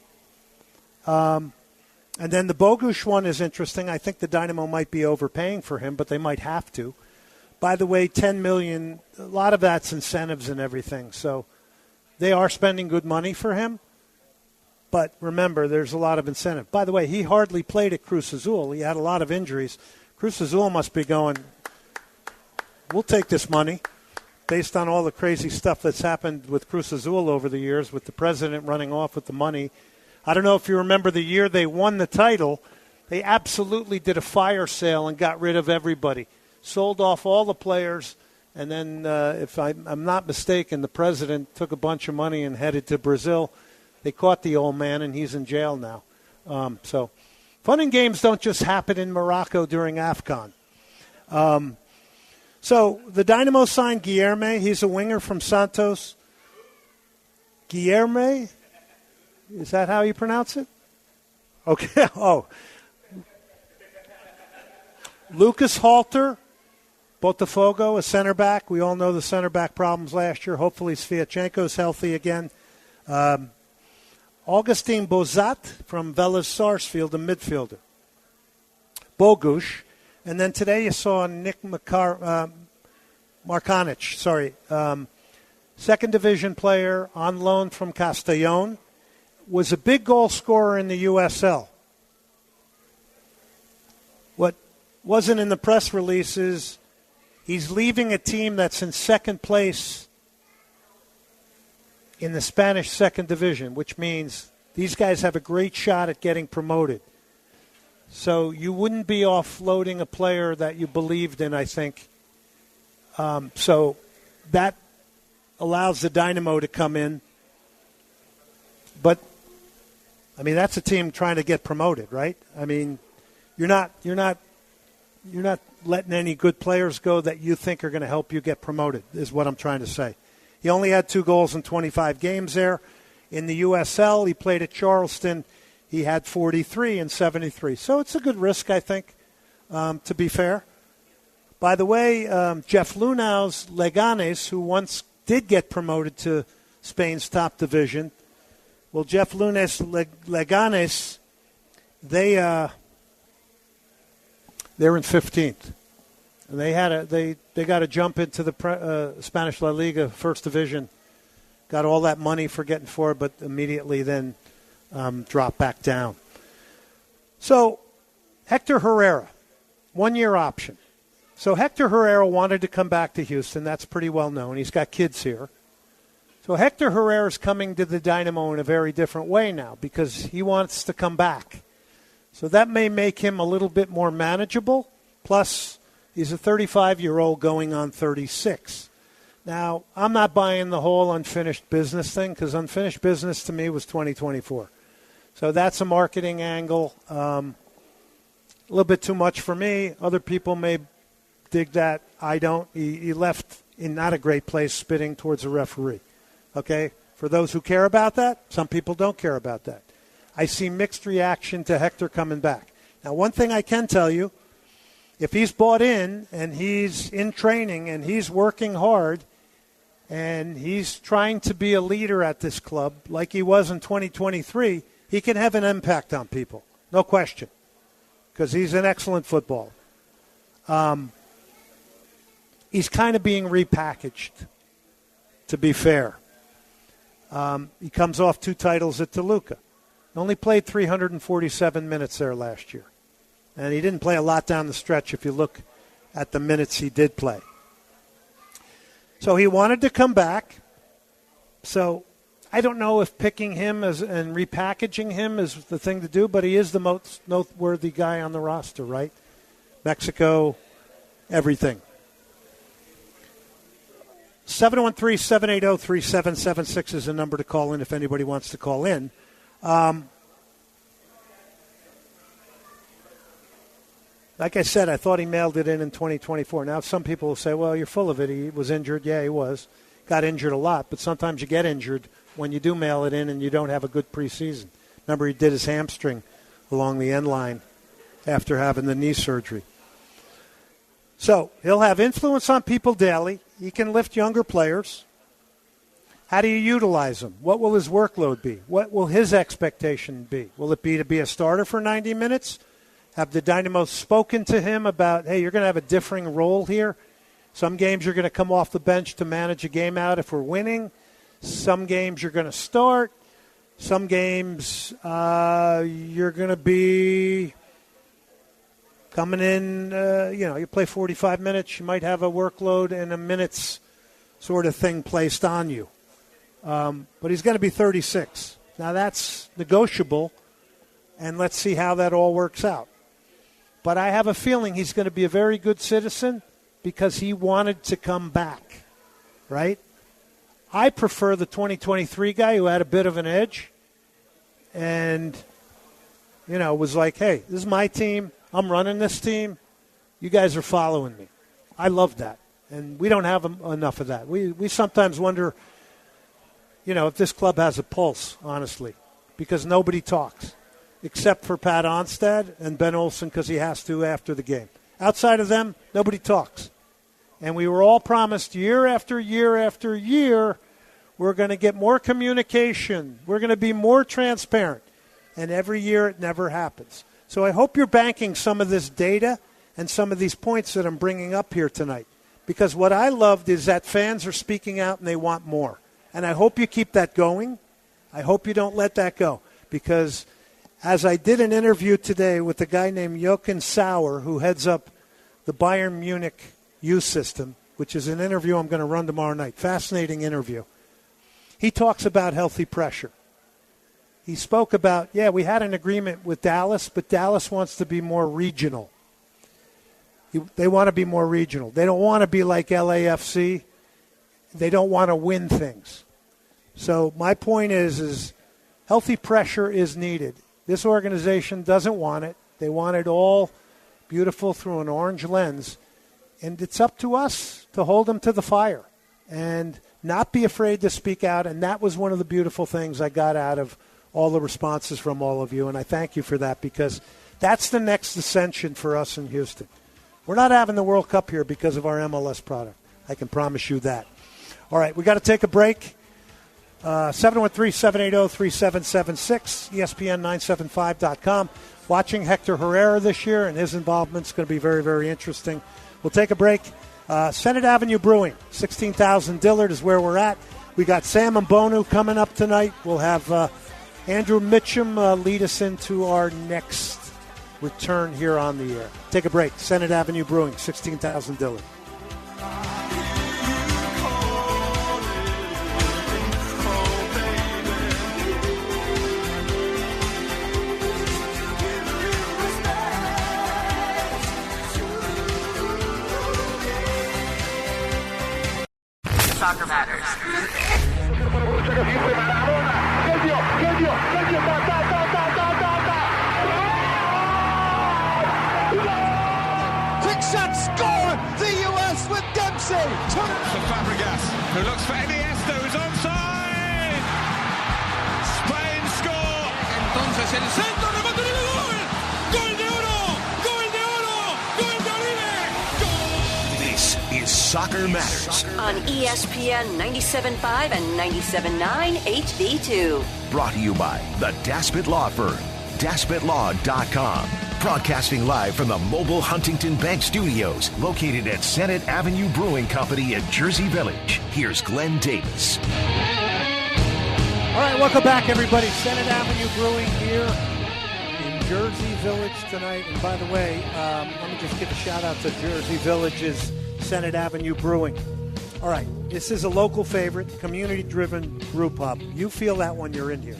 And then the Bogusz one is interesting. I think the Dynamo might be overpaying for him, but they might have to. By the way, $10 million, a lot of that's incentives and everything. So they are spending good money for him. But remember, there's a lot of incentive. By the way, he hardly played at Cruz Azul. He had a lot of injuries. Cruz Azul must be going, we'll take this money, based on all the crazy stuff that's happened with Cruz Azul over the years, with the president running off with the money. I don't know if you remember the year they won the title, they absolutely did a fire sale and got rid of everybody. Sold off all the players, and then, if I'm not mistaken, the president took a bunch of money and headed to Brazil. They caught the old man, and he's in jail now. So fun and games don't just happen in Morocco during AFCON. So the Dynamo signed Guilherme. He's a winger from Santos. Guilherme? Is that how you pronounce it? Okay. Oh. Lucas Halter, Botafogo, a center back. We all know the center back problems last year. Hopefully Sviatchenko's healthy again. Augustin Bozat from Vélez Sarsfield, a midfielder. Bogusz. And then today you saw Nick Markanic, second division player on loan from Castellón. Was a big goal scorer in the USL. What wasn't in the press release is he's leaving a team that's in second place in the Spanish second division, which means these guys have a great shot at getting promoted. So you wouldn't be offloading a player that you believed in, I think. So that allows the Dynamo to come in. But I mean, that's a team trying to get promoted, right? I mean, you're not letting any good players go that you think are going to help you get promoted, is what I'm trying to say. He only had 2 goals in 25 games there. In the USL, he played at Charleston. He had 43 and 73. So it's a good risk, I think, to be fair. By the way, Jeff Lunau's Leganes, who once did get promoted to Spain's top division, well, Jeff Lunes Leganes, they're in 15th. And they got to jump into the Spanish La Liga first division. Got all that money for getting forward, but immediately then drop back down. So Hector Herrera, 1-year option. So Hector Herrera wanted to come back to Houston. That's pretty well known. He's got kids here. So Hector Herrera is coming to the Dynamo in a very different way now because he wants to come back. So that may make him a little bit more manageable. Plus, he's a 35-year-old going on 36. Now, I'm not buying the whole unfinished business thing because unfinished business to me was 2024. So that's a marketing angle. A little bit too much for me. Other people may dig that. I don't. He left in not a great place spitting towards a referee. Okay? For those who care about that, some people don't care about that. I see mixed reaction to Hector coming back. Now, one thing I can tell you, if he's bought in and he's in training and he's working hard and he's trying to be a leader at this club like he was in 2023, he can have an impact on people. No question. Because he's an excellent footballer. He's kind of being repackaged, to be fair. He comes off 2 titles at Toluca. Only played 347 minutes there last year. And he didn't play a lot down the stretch if you look at the minutes he did play. So he wanted to come back. So I don't know if picking him and repackaging him is the thing to do, but he is the most noteworthy guy on the roster, right? Mexico, everything. 713-780-3776 is the number to call in if anybody wants to call in. Like I said, I thought he mailed it in 2024. Now some people will say, well, you're full of it. He was injured. Yeah, he was. Got injured a lot, but sometimes you get injured when you do mail it in and you don't have a good preseason. Remember, he did his hamstring along the end line after having the knee surgery. So he'll have influence on people daily. He can lift younger players. How do you utilize him? What will his workload be? What will his expectation be? Will it be to be a starter for 90 minutes? Have the Dynamo spoken to him about, hey, you're going to have a differing role here? Some games you're going to come off the bench to manage a game out if we're winning. Some games you're going to start. Some games you're going to be coming in, you play 45 minutes. You might have a workload and a minutes sort of thing placed on you. But he's going to be 36. Now that's negotiable, and let's see how that all works out. But I have a feeling he's going to be a very good citizen because he wanted to come back, right? I prefer the 2023 guy who had a bit of an edge and, was like, hey, this is my team. I'm running this team. You guys are following me. I love that. And we don't have enough of that. We sometimes wonder, if this club has a pulse, honestly, because nobody talks except for Pat Onstad and Ben Olsen because he has to after the game. Outside of them, nobody talks. And we were all promised year after year after year, we're going to get more communication. We're going to be more transparent. And every year it never happens. So I hope you're banking some of this data and some of these points that I'm bringing up here tonight. Because what I loved is that fans are speaking out and they want more. And I hope you keep that going. I hope you don't let that go. Because as I did an interview today with a guy named Jochen Sauer, who heads up the Bayern Munich youth system, which is an interview I'm going to run tomorrow night. Fascinating interview. He talks about healthy pressure. He spoke about, we had an agreement with Dallas, but Dallas wants to be more regional. They want to be more regional. They don't want to be like LAFC. They don't want to win things. So my point is healthy pressure is needed. This organization doesn't want it. They want it all beautiful through an orange lens. And it's up to us to hold them to the fire and not be afraid to speak out. And that was one of the beautiful things I got out of all the responses from all of you. And I thank you for that because that's the next ascension for us in Houston. We're not having the World Cup here because of our MLS product. I can promise you that. All right, we got to take a break. 713-780-3776, ESPN975.com. Watching Hector Herrera this year and his involvement is going to be very, very interesting. We'll take a break. Senate Avenue Brewing, 16,000 Dillard is where we're at. We got Sam Mbonu coming up tonight. We'll have Andrew Mitchum lead us into our next return here on the air. Take a break. Senate Avenue Brewing, 16,000 Dillard. Soccer matters. Quick shot, score! The U.S. with Dempsey. For Fabregas, who looks for Iniesta, who's onside. Spain score. Entonces el centro, remate de gol. Gol de oro, gol de oro, gol de Oribe. Gol. This is Soccer Matters On ESPN 97.5 and 97.9 HD2. brought to you by the Daspit Law Firm, DaspitLaw.com. Broadcasting live from the mobile Huntington Bank Studios, located at Senate Avenue Brewing Company in Jersey Village. Here's Glenn Davis. All right, welcome back, everybody. Senate Avenue Brewing here in Jersey Village tonight. And by the way, let me just give a shout-out to Jersey Village's Senate Avenue Brewing. All right, this is a local favorite, community-driven brew pub. You feel that when you're in here,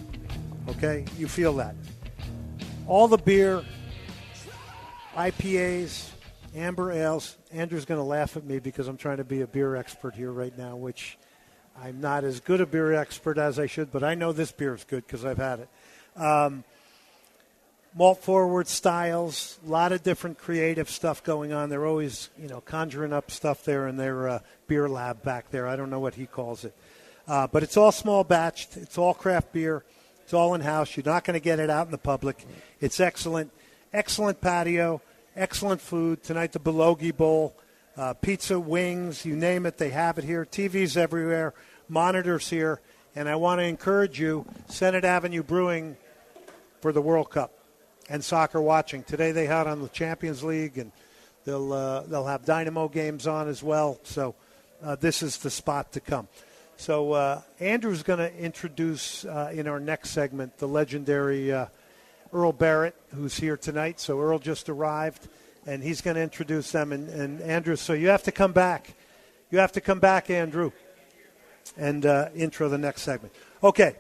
okay? You feel that. All the beer, IPAs, amber ales. Andrew's going to laugh at me because I'm trying to be a beer expert here right now, which I'm not as good a beer expert as I should, but I know this beer is good because I've had it. Malt forward styles, a lot of different creative stuff going on. They're always, conjuring up stuff there in their beer lab back there. I don't know what he calls it. But it's all small batched. It's all craft beer. It's all in-house. You're not going to get it out in the public. It's excellent. Excellent patio. Excellent food. Tonight, the Belogi Bowl. Pizza, wings, you name it, they have it here. TVs everywhere. Monitors here. And I want to encourage you, Senate Avenue Brewing for the World Cup and soccer watching. Today they had on the Champions League, and they'll have Dynamo games on as well. So this is the spot to come. So Andrew's going to introduce in our next segment the legendary Earl Barrett, who's here tonight. So Earl just arrived, and he's going to introduce them. And Andrew, so you have to come back. You have to come back, Andrew, and intro the next segment. Okay.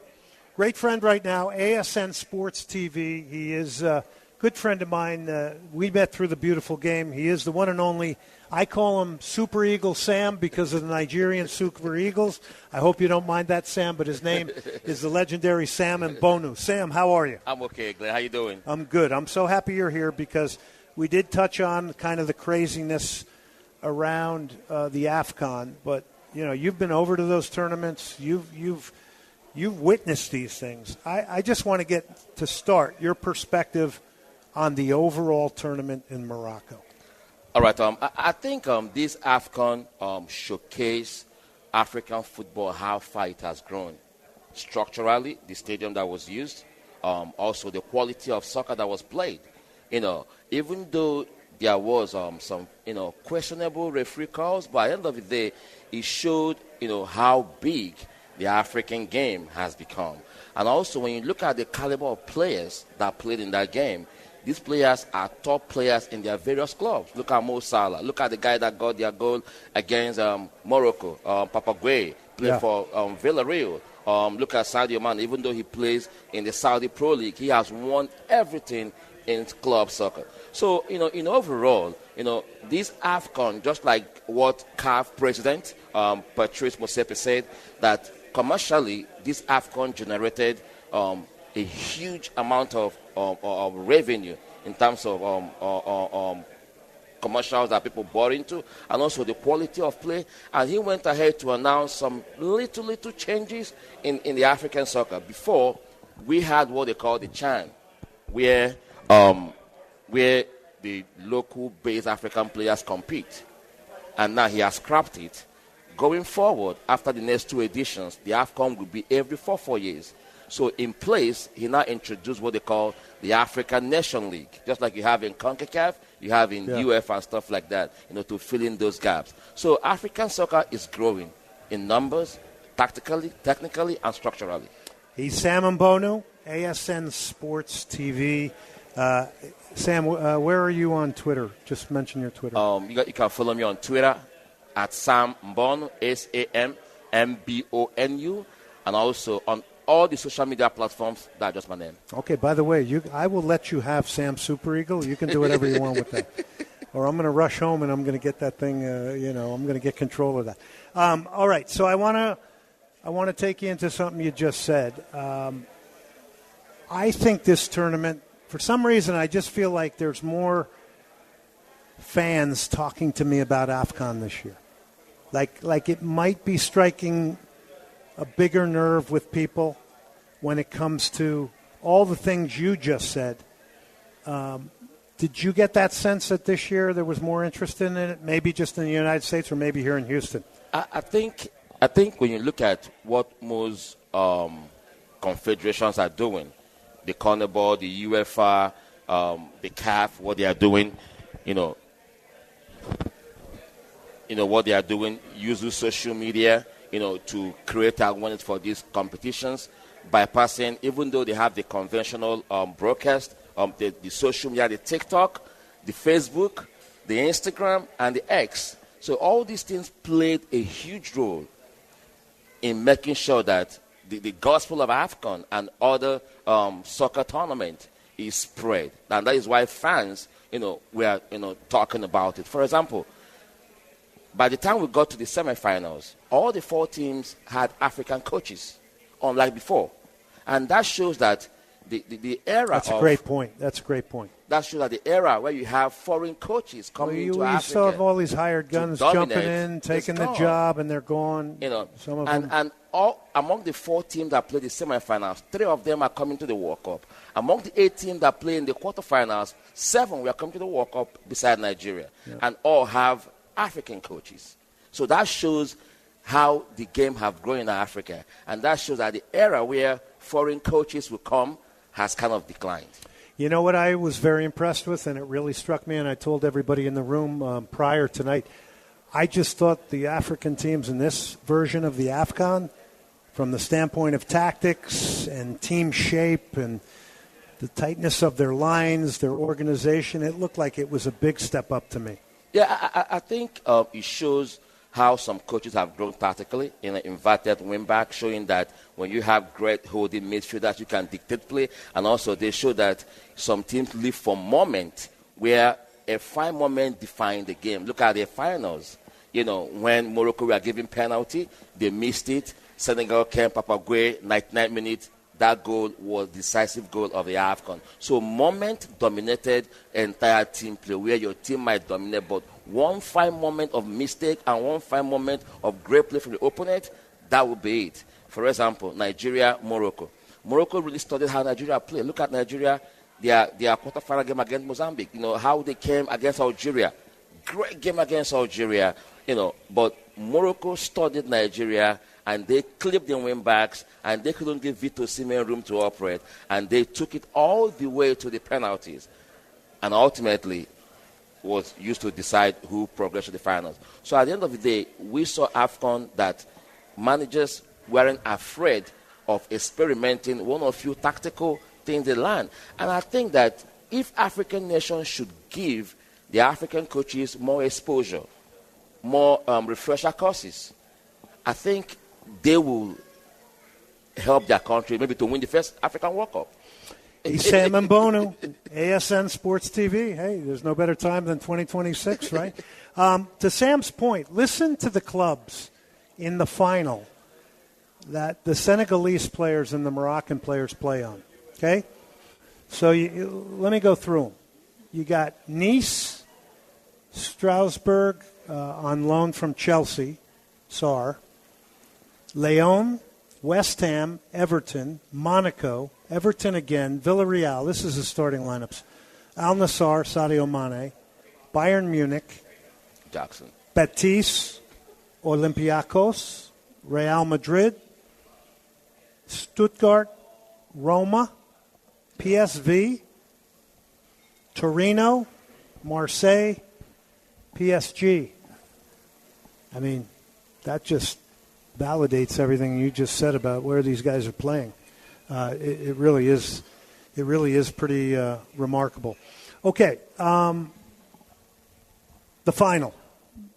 Great friend right now, ASN Sports TV. He is a good friend of mine. We met through the beautiful game. He is the one and only, I call him Super Eagle Sam because of the Nigerian Super Eagles. I hope you don't mind that, Sam, but his name is the legendary Sam Mbonu. Sam, how are you? I'm okay, Glenn. How you doing? I'm good. I'm so happy you're here because we did touch on kind of the craziness around the AFCON, but, you've been over to those tournaments. You've witnessed these things. I just want to get to start your perspective on the overall tournament in Morocco. All right. I think this AFCON showcased African football, how far it has grown. Structurally, the stadium that was used, also the quality of soccer that was played. Even though there was some, questionable referee calls, but at the end of the day, it showed, how big the African game has become. And also, when you look at the caliber of players that played in that game, these players are top players in their various clubs. Look at Mo Salah. Look at the guy that got their goal against Morocco, Papa Gueye, played for Villarreal. Look at Sadio Mane. Even though he plays in the Saudi Pro League, he has won everything in club soccer. So, in overall, this AFCON, just like what CAF president Patrice Motsepe said, that commercially, this AFCON generated a huge amount of revenue in terms of commercials that people bought into, and also the quality of play. And he went ahead to announce some little changes in the African soccer. Before, we had what they call the CHAN, where the local-based African players compete. And now he has scrapped it. Going forward, after the next two editions, the AFCON will be every 4 years. So in place, he now introduced what they call the African Nation League. Just like you have in CONCACAF, you have in UEFA and stuff like that, to fill in those gaps. So African soccer is growing in numbers, tactically, technically, and structurally. He's Sam Mbonu, ASN Sports TV. Sam, where are you on Twitter? Just mention your Twitter. You can follow me on Twitter at Sam Mbonu, SAMMBONU, and also on all the social media platforms. That's just my name. Okay, by the way, I will let you have Sam Super Eagle. You can do whatever you want with that. Or I'm going to rush home and I'm going to get that thing, I'm going to get control of that. All right, so I want to take you into something you just said. I think this tournament, for some reason, I just feel like there's more fans talking to me about AFCON this year. Like it might be striking a bigger nerve with people when it comes to all the things you just said. Did you get that sense that this year there was more interest in it, maybe just in the United States or maybe here in Houston? I think when you look at what most confederations are doing, the CONMEBOL, the UEFA, the CAF, what they are doing, what they are doing, using social media, to create awareness for these competitions, bypassing, even though they have the conventional broadcast the social media, the TikTok, the Facebook, the Instagram, and the X. So all these things played a huge role in making sure that the gospel of AFCON and other soccer tournament is spread. And that is why fans, were, talking about it. For example, by the time we got to the semifinals, all the 4 teams had African coaches, unlike before. And that shows that the era That's a great point. That shows that the era where you have foreign coaches coming into Africa. You still have all these hired guns jumping in, taking the job, and they're gone. Some of them. And all among the 4 teams that play the semifinals, 3 of them are coming to the World Cup. Among the 8 teams that play in the quarterfinals, 7 were coming to the World Cup beside Nigeria, and all have African coaches. So that shows how the game have grown in Africa, and that shows that the era where foreign coaches will come has kind of declined. You know what I was very impressed with, and it really struck me, and I told everybody in the room prior tonight, I just thought the African teams in this version of the AFCON, from the standpoint of tactics and team shape and the tightness of their lines, their organization, it looked like it was a big step up to me. Yeah, I think it shows how some coaches have grown tactically in an inverted wing-back, showing that when you have great holding midfielders, you can dictate play. And also they show that some teams live for moment where a fine moment defines the game. Look at the finals. When Morocco were given penalty, they missed it. Senegal came, Papa Gueye, 99 minutes. That goal was the decisive goal of the AFCON. So moment dominated entire team play, where your team might dominate, but one fine moment of mistake and one fine moment of great play from the opponent, that would be it. For example, Nigeria, Morocco. Morocco really studied how Nigeria play. Look at Nigeria, their quarterfinal game against Mozambique. How they came against Algeria. Great game against Algeria. But Morocco studied Nigeria, and they clipped the wing backs, and they couldn't give Vito Osimhen room to operate, and they took it all the way to the penalties, and ultimately was used to decide who progressed to the finals. So at the end of the day, we saw AFCON that managers weren't afraid of experimenting one or few tactical things they learned. And I think that if African nations should give the African coaches more exposure, more refresher courses, I think they will help their country maybe to win the first African World Cup. Sam Mbonu, ASN Sports TV. Hey, there's no better time than 2026, right? To Sam's point, listen to the clubs in the final that the Senegalese players and the Moroccan players play on, okay? So let me go through them. You got Nice, Strasbourg on loan from Chelsea, Sarr, Lyon, West Ham, Everton, Monaco, Everton again, Villarreal. This is the starting lineups. Al Nassr, Sadio Mane, Bayern Munich, Jackson, Betis, Olympiacos, Real Madrid, Stuttgart, Roma, PSV, Torino, Marseille, PSG. I mean, that just validates everything you just said about where these guys are playing. It really is pretty remarkable. Okay, the final.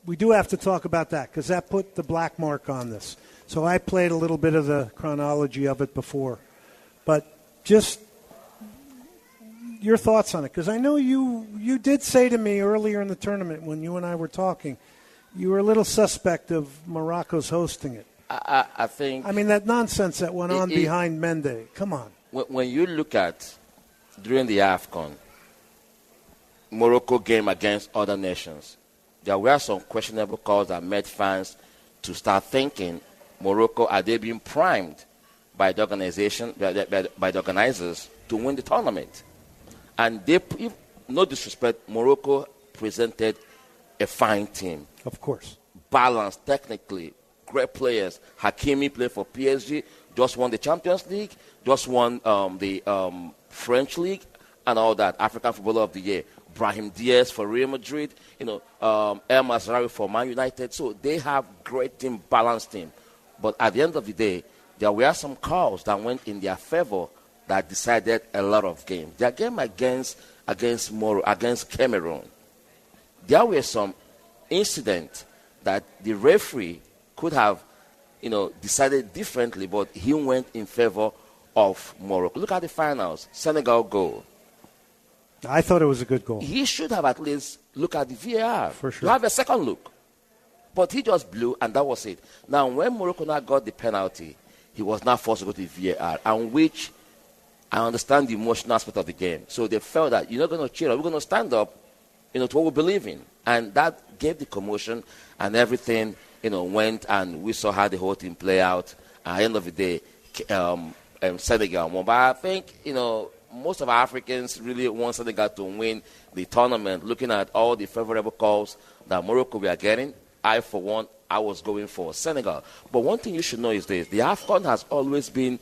We do have to talk about that because that put the black mark on this. So I played a little bit of the chronology of it before. But just your thoughts on it, because I know you did say to me earlier in the tournament when you and I were talking, you were a little suspect of Morocco's hosting it. I think... I mean, that nonsense that went on behind Mende. Come on. When you look at, during the AFCON, Morocco game against other nations, there were some questionable calls that made fans to start thinking, Morocco, are they being primed by the organization, by the organizers to win the tournament? And they, if, no disrespect, Morocco presented a fine team. Of course. Balanced, technically, great players. Hakimi played for PSG, just won the Champions League, just won the French League, and all that. African Footballer of the Year. Brahim Diaz for Real Madrid, El Mazraoui for Man United. So they have great team, balanced team. But at the end of the day, there were some calls that went in their favor that decided a lot of games. Their game against Cameroon, there were some incidents that the referee could have, decided differently, but he went in favor of Morocco. Look at the finals. Senegal goal. I thought it was a good goal. He should have at least looked at the VAR. For sure. To have a second look. But he just blew, and that was it. Now, when Morocco now got the penalty, he was now forced to go to the VAR, and which I understand the emotional aspect of the game. So they felt that you're not going to cheer, we're going to stand up, to what we believe in. And that gave the commotion, and everything, went, and we saw how the whole thing play out. At the end of the day, Senegal won. But I think, most of our Africans really want Senegal to win the tournament, looking at all the favorable calls that Morocco we are getting. I, for one, I was going for Senegal. But one thing you should know is this. The AFCON has always been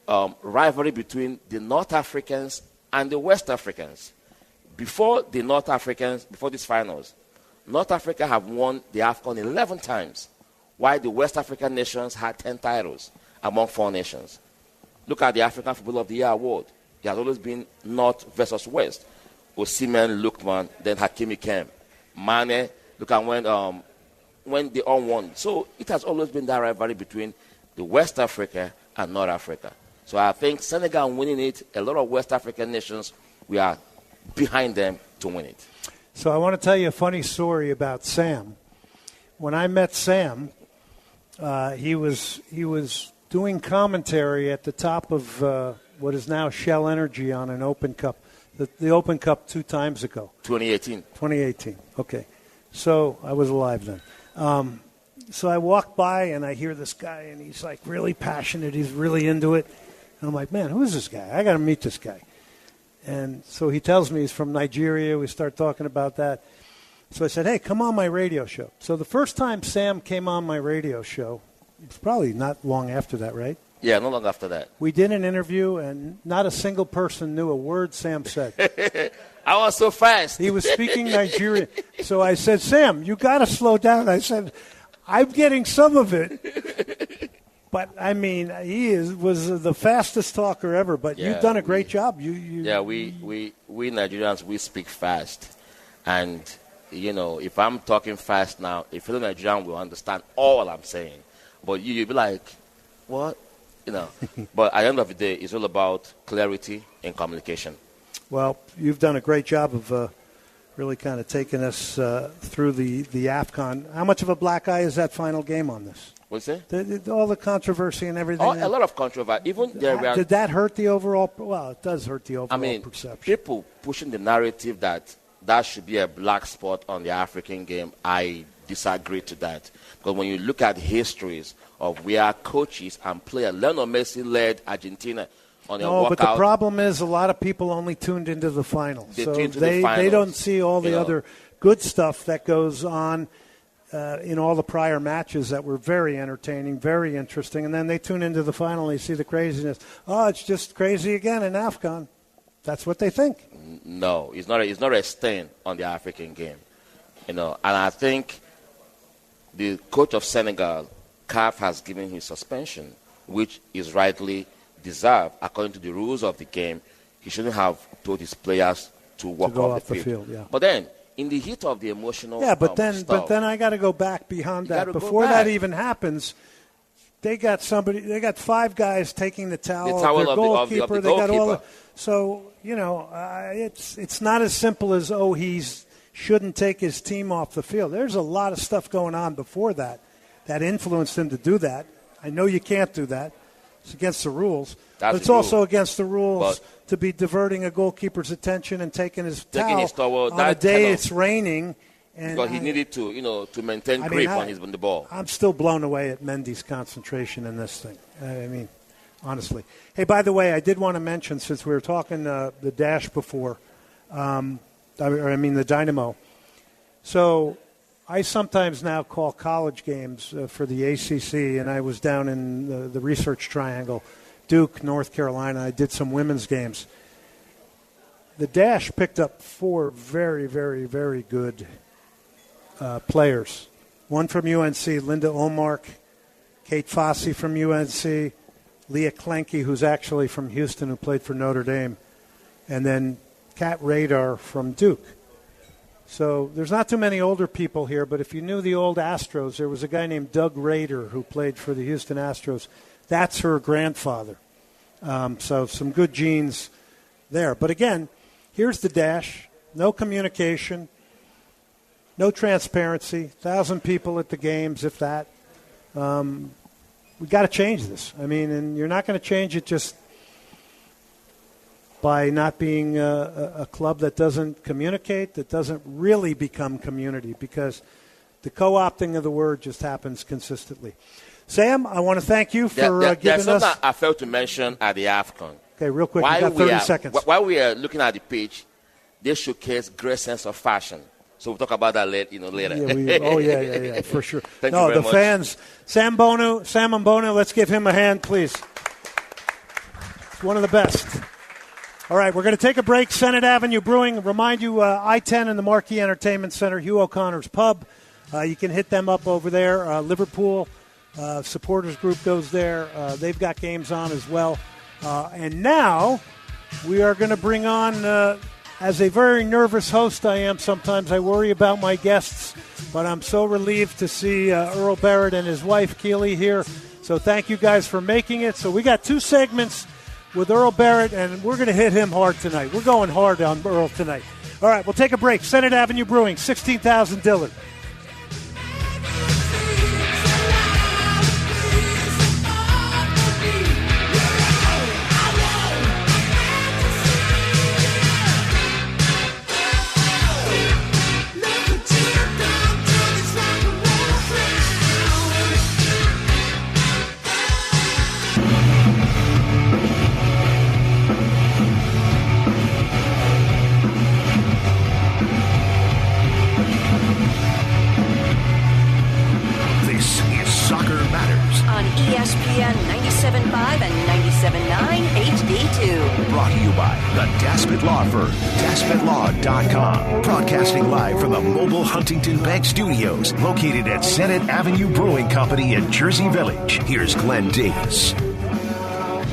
rivalry between the North Africans and the West Africans. Before these finals, North Africa have won the AFCON 11 times, while the West African nations had 10 titles among 4 nations. Look at the African Football of the Year award. It has always been North versus West. Osimhen, Lookman, then Hakimi came. Mane, look at when they all won. So it has always been that rivalry between the West Africa and North Africa. So I think Senegal winning it, a lot of West African nations, we are behind them to win it. So I want to tell you a funny story about Sam. When I met Sam, he was doing commentary at the top of what is now Shell Energy on an Open Cup, the Open Cup 2 times ago. 2018. Okay. So I was alive then. So I walked by and I hear this guy and he's like really passionate. He's really into it. And I'm like, man, who is this guy? I got to meet this guy. And so he tells me he's from Nigeria. We start talking about that. So I said, hey, come on my radio show. So the first time Sam came on my radio show, it's probably not long after that, right? Yeah, not long after that. We did an interview, and not a single person knew a word Sam said. I was so fast. He was speaking Nigerian. So I said, Sam, you got to slow down. I said, I'm getting some of it. But, I mean, he was the fastest talker ever. But yeah, you've done a great job. We Nigerians, we speak fast. And, if I'm talking fast now, a fellow Nigerian will understand all I'm saying. But you'll be like, what? But at the end of the day, it's all about clarity and communication. Well, you've done a great job of really kind of taking us through the AFCON. How much of a black eye is that final game on this? What's that? All the controversy and everything. A lot of controversy. Did that hurt the overall? Well, it does hurt the overall perception. People pushing the narrative that should be a black spot on the African game, I disagree to that. Because when you look at histories of where coaches and players, Lionel Messi led Argentina on a walkout. But the problem is a lot of people only tuned into the finals. They don't see all the other good stuff that goes on in all the prior matches that were very entertaining, very interesting. And then they tune into the final and they see the craziness. Oh, it's just crazy again in AFCON. That's what they think. No, it's not a stain on the African game. And I think the coach of Senegal, CAF, has given him suspension, which is rightly deserved according to the rules of the game. He shouldn't have told his players to walk off the field. Yeah. But then, in the heat of the emotional, but then I got to go back beyond that. Before that even happens, they got 5 guys taking the towel. Their goalkeeper. They got all. So it's not as simple as he shouldn't take his team off the field. There's a lot of stuff going on before that influenced him to do that. I know you can't do that. It's against the rules. But it's also against the rules to be diverting a goalkeeper's attention and taking his towel on a day it's raining. And because he needed to maintain grip on the ball. I'm still blown away at Mendy's concentration in this thing. I mean, honestly. Hey, by the way, I did want to mention, since we were talking the Dash before, the Dynamo. So I sometimes now call college games for the ACC, and I was down in the Research Triangle, Duke, North Carolina. I did some women's games. The Dash picked up 4 very, very, very good players. One from UNC, Linda Olmark, Kate Fossey from UNC, Leah Klenke, who's actually from Houston, who played for Notre Dame, and then Kat Radar from Duke. So there's not too many older people here, but if you knew the old Astros, there was a guy named Doug Rader who played for the Houston Astros. That's her grandfather. So some good genes there. But again, here's the dash. No communication, no transparency, 1,000 people at the games, if that. We've got to change this. I mean, and you're not going to change it just by not being a club that doesn't communicate, that doesn't really become community, because the co-opting of the word just happens consistently. Sam, I want to thank you for giving us... There's something I failed to mention at the AFCON. Okay, real quick, you got 30 seconds. While we are looking at the pitch, they showcase great sense of fashion. So we'll talk about that later. Yeah, for sure. Thank you very much. Fans. Sam Mbonu, let's give him a hand, please. He's one of the best. All right, we're going to take a break. Senate Avenue Brewing. Remind you, I-10 and the Marquee Entertainment Center, Hugh O'Connor's Pub. You can hit them up over there. Liverpool supporters group goes there. They've got games on as well. And now we are going to bring on, as a very nervous host I am sometimes, I worry about my guests, but I'm so relieved to see Earl Barrett and his wife, Keely, here. So thank you guys for making it. So we got 2 segments with Earl Barrett, and we're going to hit him hard tonight. We're going hard on Earl tonight. All right, we'll take a break. Senate Avenue Brewing, 16,000 Dillard. ESPN 97.5 and 97.9 HD2. Brought to you by the Daspit Law Firm, DaspitLaw.com. Broadcasting live from the mobile Huntington Bank Studios, located at Senate Avenue Brewing Company in Jersey Village. Here's Glenn Davis.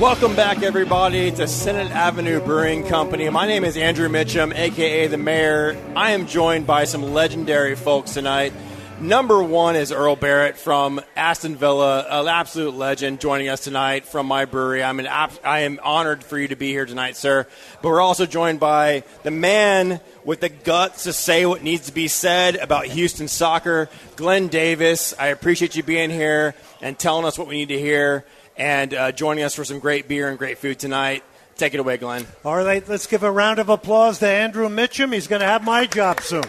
Welcome back, everybody, to Senate Avenue Brewing Company. My name is Andrew Mitchum, a.k.a. the Mayor. I am joined by some legendary folks tonight. Number one is Earl Barrett from Aston Villa, an absolute legend, joining us tonight from my brewery. I am honored for you to be here tonight, sir. But we're also joined by the man with the guts to say what needs to be said about Houston soccer, Glenn Davis. I appreciate you being here and telling us what we need to hear and joining us for some great beer and great food tonight. Take it away, Glenn. All right, let's give a round of applause to Andrew Mitchum. He's going to have my job soon.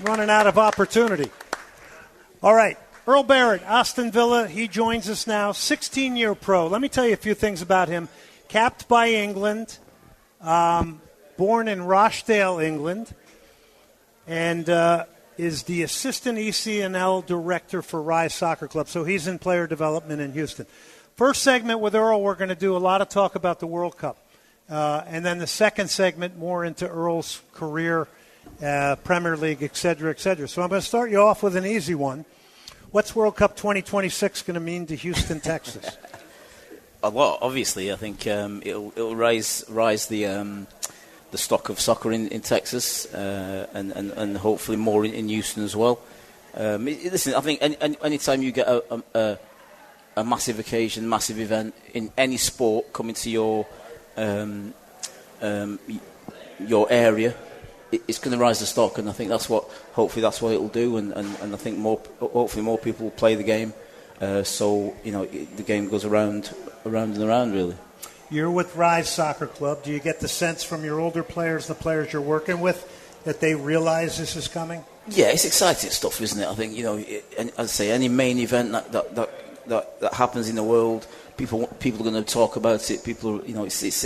Running out of opportunity. All right, Earl Barrett, Aston Villa, he joins us now, 16-year pro. Let me tell you a few things about him. Capped by England, born in Rochdale, England, and is the assistant ECNL director for Rise Soccer Club. So he's in player development in Houston. First segment with Earl, we're going to do a lot of talk about the World Cup. And then the second segment, more into Earl's career, Premier League, et cetera, et cetera. So I'm going to start you off with an easy one. What's World Cup 2026 going to mean to Houston, Texas? Well, obviously, I think it'll raise the stock of soccer in Texas and hopefully more in Houston as well. Listen, I think any time you get a massive occasion, massive event in any sport coming to your area, it's going to rise the stock, and I think hopefully that's what it'll do, and I think hopefully more people will play the game, so the game goes around and around really. You're with Rise Soccer Club. Do you get the sense from your older players, the players you're working with, that they realize this is coming? Yeah, it's exciting stuff, isn't it? I think as I say, any main event that happens in the world, people are going to talk about it. People, it's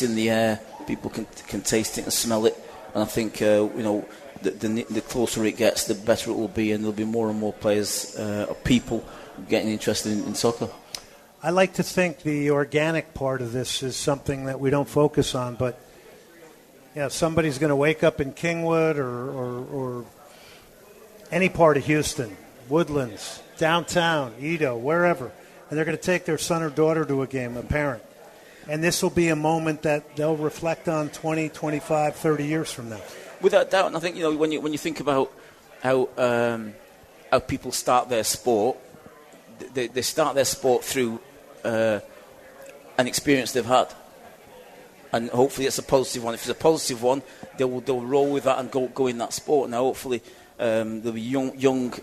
in the air. People can taste it and smell it. And I think the closer it gets, the better it will be, and there'll be more and more players, people getting interested in soccer. I like to think the organic part of this is something that we don't focus on, but somebody's going to wake up in Kingwood or any part of Houston, Woodlands, downtown, Edo, wherever, and they're going to take their son or daughter to a game, a parent. And this will be a moment that they'll reflect on 20, 25, 30 years from now. Without doubt, and I think, you know, when you think about how people start their sport, they start their sport through an experience they've had. And hopefully it's a positive one. If it's a positive one, they'll roll with that and go in that sport. Now, hopefully, there'll be young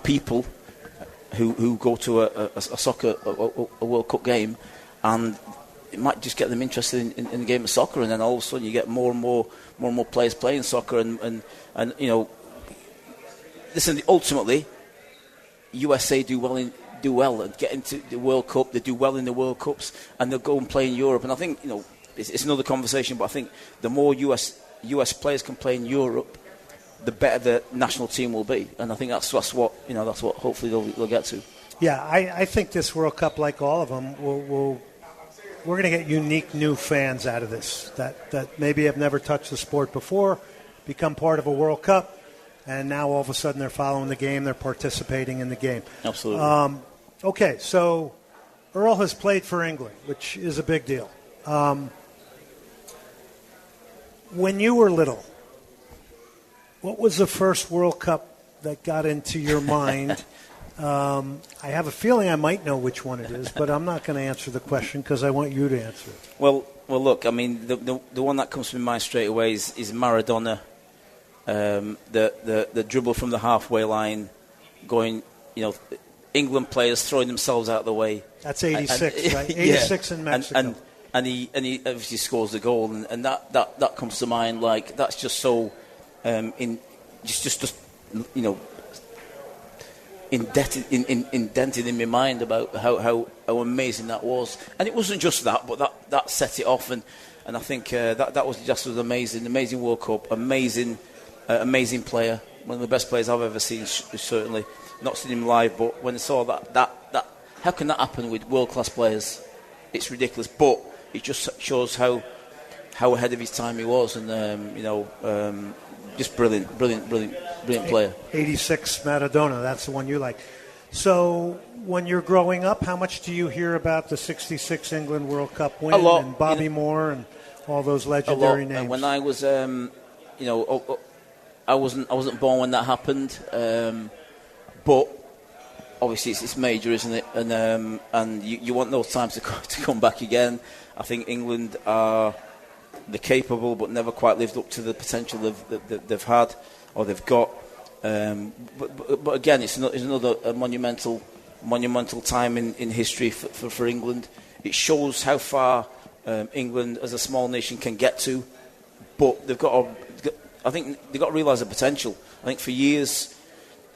people who go to a soccer, a World Cup game, and it might just get them interested in the game of soccer, and then all of a sudden you get more and more players playing soccer, and you know, listen, ultimately, USA do well and get into the World Cup. They do well in the World Cups, and they'll go and play in Europe. And I think, you know, it's another conversation, but I think the more US players can play in Europe, the better the national team will be. And I think that's what hopefully they'll get to. Yeah, I think this World Cup, like all of them, we're going to get unique new fans out of this that maybe have never touched the sport before, become part of a World Cup, and now all of a sudden they're following the game, they're participating in the game. Absolutely. Okay, so Earl has played for England, which is a big deal. When you were little, what was the first World Cup that got into your mind? I have a feeling I might know which one it is, but I'm not going to answer the question because I want you to answer it. Well, look, I mean, the one that comes to my mind straight away is Maradona. The dribble from the halfway line, going, you know, England players throwing themselves out of the way. That's 86, right? 86 in Mexico. And he obviously scores the goal, and that comes to mind. Like, that's just so just you know, indented in my mind about how amazing that was. And it wasn't just that, but that set it off, and I think that was just an amazing World Cup, amazing player, one of the best players I've ever seen. Certainly not seen him live, but when I saw that how can that happen with world-class players? It's ridiculous, but it just shows how ahead of his time he was, and just brilliant player. 86 Maradona, that's the one you like. So when you're growing up, how much do you hear about the 66 England World Cup win, and Bobby Moore and all those legendary names? And when I was, I wasn't born when that happened, but obviously it's major, isn't it? And you want those times to come back again. I think England they're capable, but never quite lived up to the potential they've had or they've got. But again, it's another monumental time in history for England. It shows how far England as a small nation can get to, but they've got to realise the potential. I think for years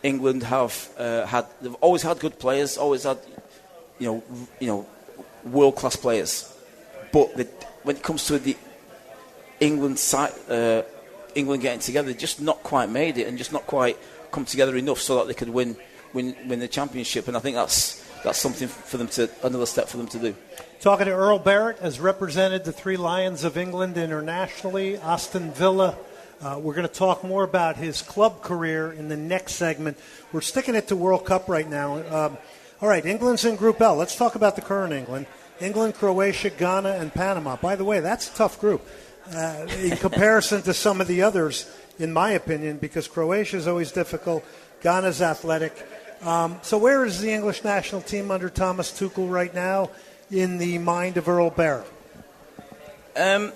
England they've always had good players, always had world-class players, but when it comes to the England side, England getting together, they just not quite made it, and just not quite come together enough so that they could win the championship. And I think that's something for them another step for them to do. Talking to Earl Barrett, has represented the Three Lions of England internationally, Aston Villa. We're going to talk more about his club career in the next segment. We're sticking it to World Cup right now. All right, England's in Group L. Let's talk about the current England. England, Croatia, Ghana, and Panama. By the way, that's a tough group in comparison to some of the others, in my opinion, because Croatia is always difficult. Ghana's athletic. So where is the English national team under Thomas Tuchel right now in the mind of Earl Barrett? I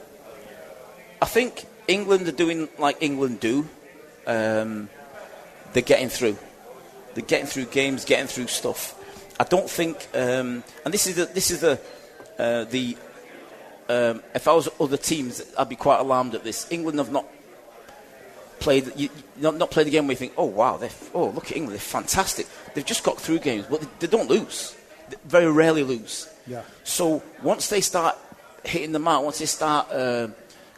think England are doing like England do. They're getting through. They're getting through games, getting through stuff. I don't think, and this is the if I was other teams, I'd be quite alarmed at this. England have not played the game where you think, oh wow, look at England, they're fantastic. They've just got through games, but they don't lose. They very rarely lose. Yeah. So once they start hitting the mark, once they start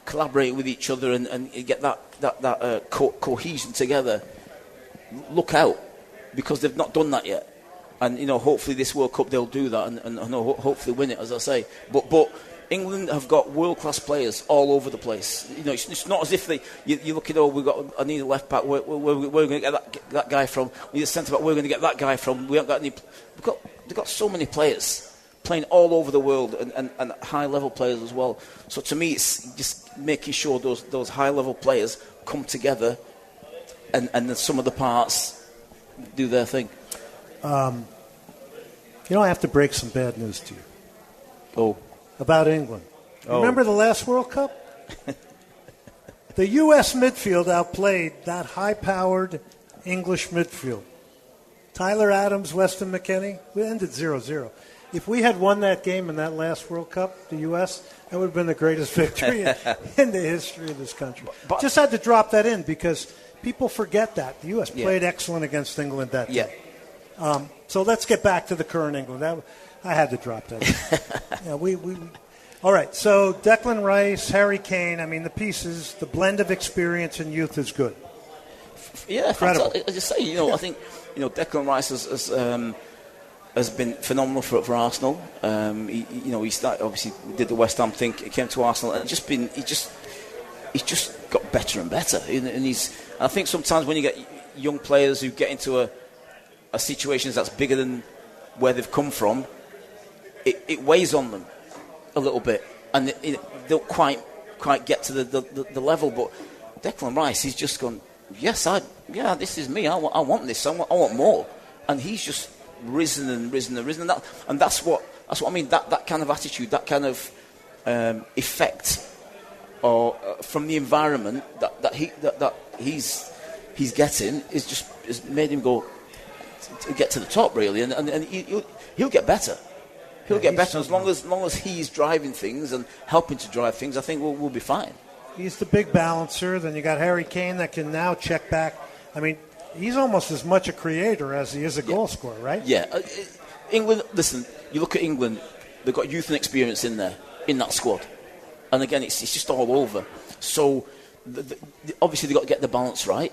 collaborating with each other and get that cohesion together, look out, because they've not done that yet. And hopefully this World Cup they'll do that and hopefully win it, as I say. But England have got world-class players all over the place. It's not as if you look at, I need a left back. Where are we going to get that guy from? We need a centre back. Where are we going to get that guy from? We haven't got any. We've got got so many players playing all over the world and high-level players as well. So to me, it's just making sure those high-level players come together and then some of the parts do their thing. I have to break some bad news to you. Oh. About England. Oh. Remember the last World Cup? The U.S. midfield outplayed that high-powered English midfield. Tyler Adams, Weston McKennie, we ended 0-0. If we had won that game in that last World Cup, the U.S., that would have been the greatest victory in the history of this country. But just had to drop that in because people forget that. The U.S. played excellent against England that day. So let's get back to the current England. I had to drop that in. All right, so Declan Rice, Harry Kane, I mean, the pieces, the blend of experience and youth is good. Yeah, incredible. As you say, I think, Declan Rice has been phenomenal for Arsenal. He started, obviously did the West Ham thing, he came to Arsenal, and he's just got better and better. And I think sometimes when you get young players who get into a situation that's bigger than where they've come from, it weighs on them a little bit, and they don't quite get to the level. But Declan Rice, he's just gone, this is me. I want this. I want more, and he's just risen and risen and risen. And that's what I mean. That kind of attitude, that kind of effect, or from the environment that he's getting is made him go to get to the top, really, and he'll get better. He'll get better as long as he's driving things and helping to drive things. I think we'll be fine. He's the big balancer. Then you got Harry Kane that can now check back. I mean, he's almost as much a creator as he is a goal scorer, right? Yeah. England, listen, you look at England, they've got youth and experience in there, in that squad. And again, it's just all over. So, obviously, they've got to get the balance right.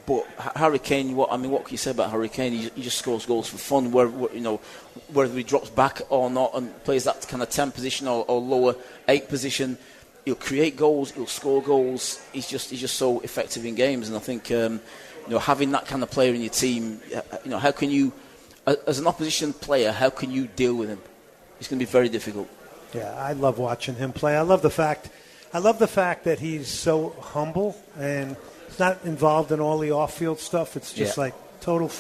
But Harry Kane, what can you say about Harry Kane? He just scores goals for fun, whether he drops back or not and plays that kind of 10 position or lower 8 position. He'll create goals, he'll score goals. He's just so effective in games, and I think having that kind of player in your team, how can you, as an opposition player, how can you deal with him? It's going to be very difficult. Yeah, I love watching him play. I love the fact that he's so humble and he's not involved in all the off-field stuff. It's just like total.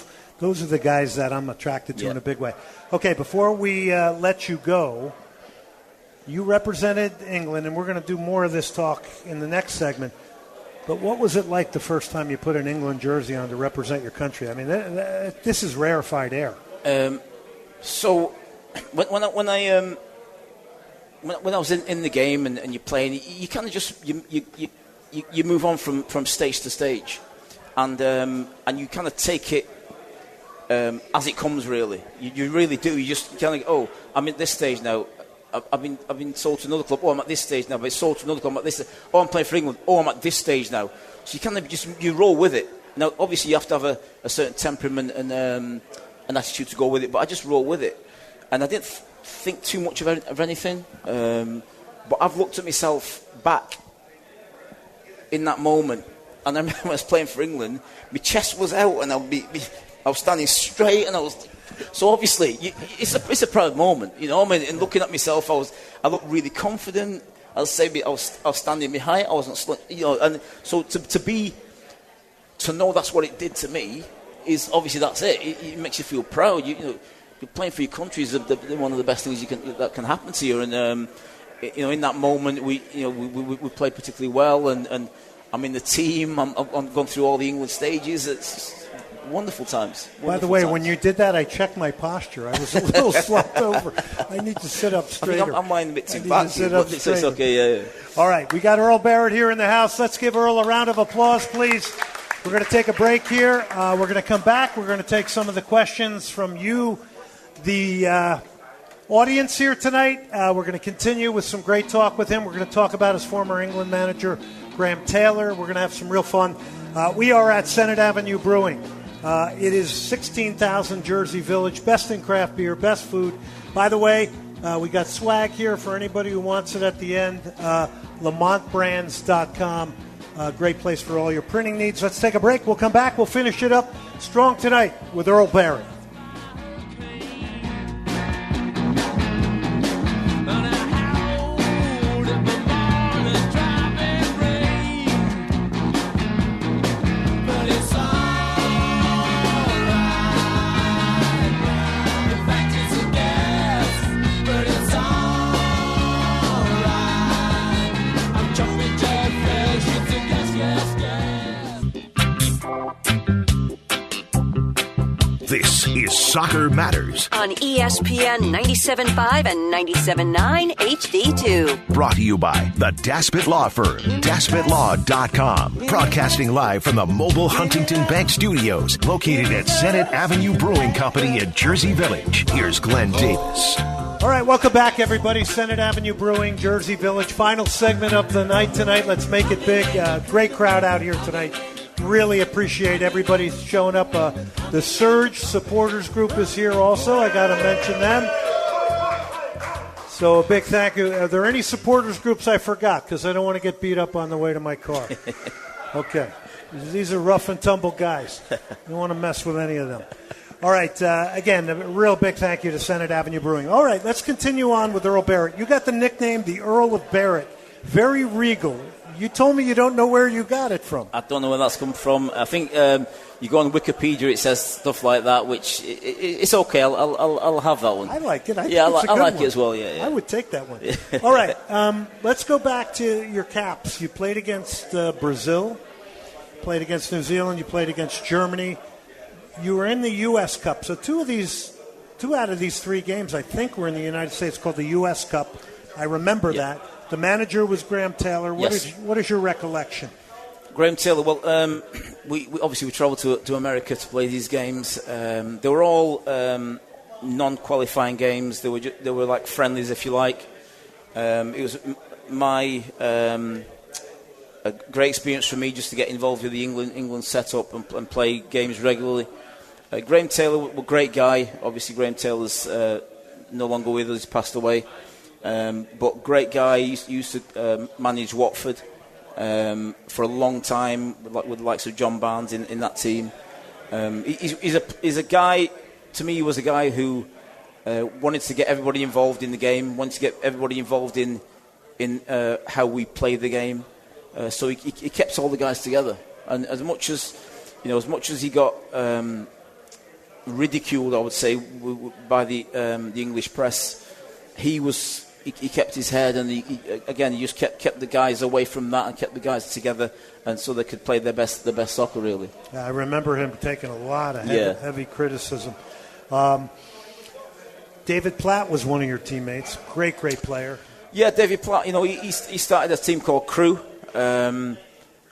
Those are the guys that I'm attracted to in a big way. Okay, before we let you go, you represented England, and we're going to do more of this talk in the next segment. But what was it like the first time you put an England jersey on to represent your country? I mean, this is rarefied air. So when I was in the game and you're playing, you kind of just you move on from stage to stage, and you kind of take it as it comes. Really, you really do. You just kind of go, I'm at this stage now. I've been sold to another club. I'm at this stage now. But it's sold to another club. I'm at this. I'm playing for England. I'm at this stage now. So you kind of you roll with it. Now, obviously, you have to have a certain temperament and an attitude to go with it. But I just roll with it, and I didn't think too much of anything. But I've looked at myself back in that moment, and I remember when I was playing for England, my chest was out, and I was standing straight, and I was. So obviously, it's a proud moment, I mean, and looking at myself, I looked really confident. I was standing behind. I wasn't, and so to know that's what it did to me is obviously that's it. It makes you feel proud. You're playing for your country is one of the best things that can happen to you. And in that moment, we played particularly well, and I'm in the team. I'm gone through all the England stages. It's wonderful times. By the way, when you did that, I checked my posture. I was a little slumped over. I need to sit up straighter. I think I'm lying a bit too back. It's okay, yeah. All right, we got Earl Barrett here in the house. Let's give Earl a round of applause, please. We're going to take a break here. We're going to come back. We're going to take some of the questions from you, the audience here tonight. We're going to continue with some great talk with him. We're going to talk about his former England manager, Graham Taylor. We're going to have some real fun. We are at Senate Avenue Brewing. It is 16,000 Jersey Village, best in craft beer, best food. By the way, we got swag here for anybody who wants it at the end. LamontBrands.com. Great place for all your printing needs. Let's take a break. We'll come back. We'll finish it up strong tonight with Earl Barrett. is Soccer Matters. On ESPN 97.5 and 97.9 HD2. Brought to you by the Daspit Law Firm, DaspitLaw.com. Broadcasting live from the mobile Huntington Bank Studios, located at Senate Avenue Brewing Company in Jersey Village. Here's Glenn Davis. All right, welcome back, everybody. Senate Avenue Brewing, Jersey Village. Final segment of the night tonight. Let's make it big. Great crowd out here tonight. Really appreciate everybody showing up. The Surge supporters group is here also. I got to mention them. So a big thank you. Are there any supporters groups I forgot? Because I don't want to get beat up on the way to my car. Okay. These are rough and tumble guys. You don't want to mess with any of them. All right, again, a real big thank you to Senate Avenue Brewing. All right, let's continue on with Earl Barrett. You got the nickname the Earl of Barrett. Very regal. You told me you don't know where you got it from. I don't know where that's come from. I think you go on Wikipedia, it says stuff like that, which it's okay. I'll have that one. I like it. I like it as well. Yeah. I would take that one. All right, let's go back to your caps. You played against Brazil, played against New Zealand, you played against Germany. You were in the U.S. Cup. So two out of these three games, I think, were in the United States, called the U.S. Cup. I remember that. The manager was Graham Taylor. What is your recollection? Graham Taylor, well, we obviously traveled to America to play these games. They were all non-qualifying games. They were like friendlies, if you like. It was a great experience for me just to get involved with the England setup and play games regularly. Graham Taylor was a great guy. Obviously, Graham Taylor's no longer with us; he's passed away. But great guy. He used to manage Watford for a long time with the likes of John Barnes in that team. He's a guy. To me, he was a guy who wanted to get everybody involved in the game. Wanted to get everybody involved in how we play the game. So he kept all the guys together. And as much as he got ridiculed, I would say, by the English press, he kept his head, and he just kept the guys away from that and kept the guys together, and so they could play their best soccer, really. I remember him taking a lot of heavy criticism. David Platt was one of your teammates. Great player. Yeah, David Platt. He started a team called Crew,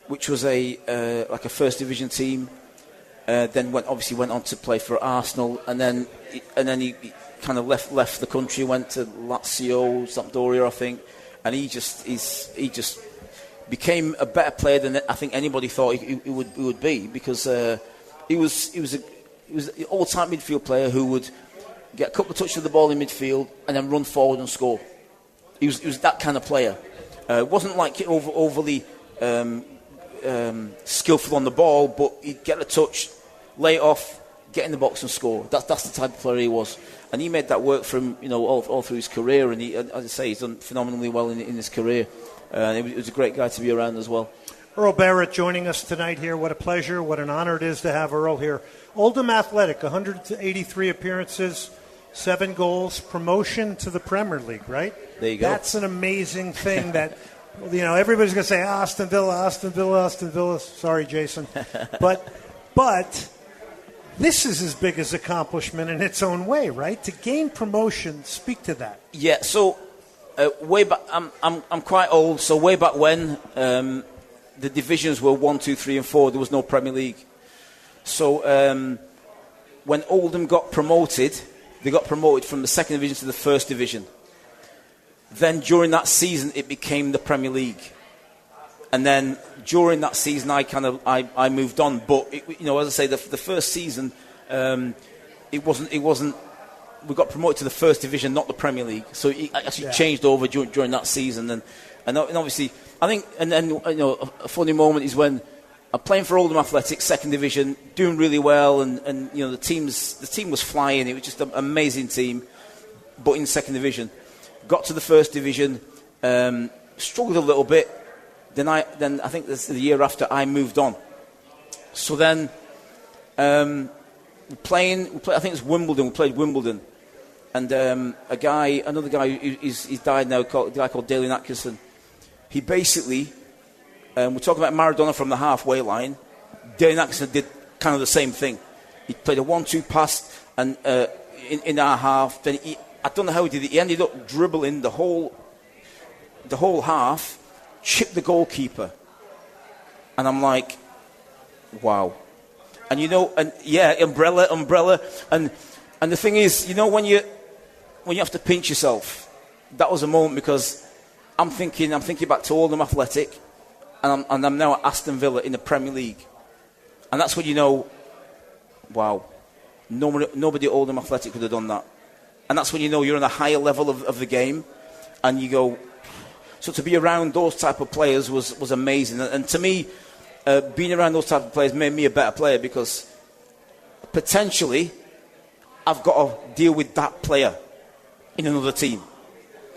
which was like a first division team. Then went on to play for Arsenal, and then he kind of left the country, went to Lazio, Sampdoria, I think, and he just became a better player than I think anybody thought he would be, because he was an all-time midfield player who would get a couple of touches of the ball in midfield and then run forward and score. He was that kind of player. It wasn't like overly skillful on the ball, but he'd get a touch, lay it off, get in the box and score. That's the type of player he was, and he made that work for him, all through his career. And as I say, he's done phenomenally well in his career. He was a great guy to be around as well. Earl Barrett joining us tonight here. What a pleasure, what an honor it is to have Earl here. Oldham Athletic, 183 appearances, 7 goals, promotion to the Premier League, right? There you go. That's an amazing thing that, everybody's going to say, Aston Villa. Sorry, Jason. But this is as big as accomplishment in its own way, right? To gain promotion, speak to that. Yeah, so way back, I'm quite old, so way back when the divisions were 1, 2, 3 and 4, there was no Premier League. So when Oldham got promoted, they got promoted from the second division to the first division. Then during that season, it became the Premier League. And then during that season, I moved on. But as I say, the first season, it wasn't. We got promoted to the first division, not the Premier League. So it actually changed over during that season. And obviously, I think, and then a funny moment is when I'm playing for Oldham Athletic, second division, doing really well, and the team was flying. It was just an amazing team, but in second division. Got to the first division, struggled a little bit. Then I think the year after I moved on. So then I think it's Wimbledon. We played Wimbledon, and another guy he's died now, a guy called Dalian Atkinson. He basically, we're talking about Maradona from the halfway line. Dalian Atkinson did kind of the same thing. He played a 1-2 pass and in our half. Then I don't know how he did it. He ended up dribbling the whole half, chipped the goalkeeper, and I'm like, wow. And umbrella, and the thing is, when you have to pinch yourself, that was a moment because I'm thinking back to Oldham Athletic, and I'm now at Aston Villa in the Premier League, and that's when you know, wow, nobody at Oldham Athletic could have done that, and that's when you know you're on a higher level of the game, and you go. So to be around those type of players was amazing, and to me, being around those type of players made me a better player because potentially I've got to deal with that player in another team.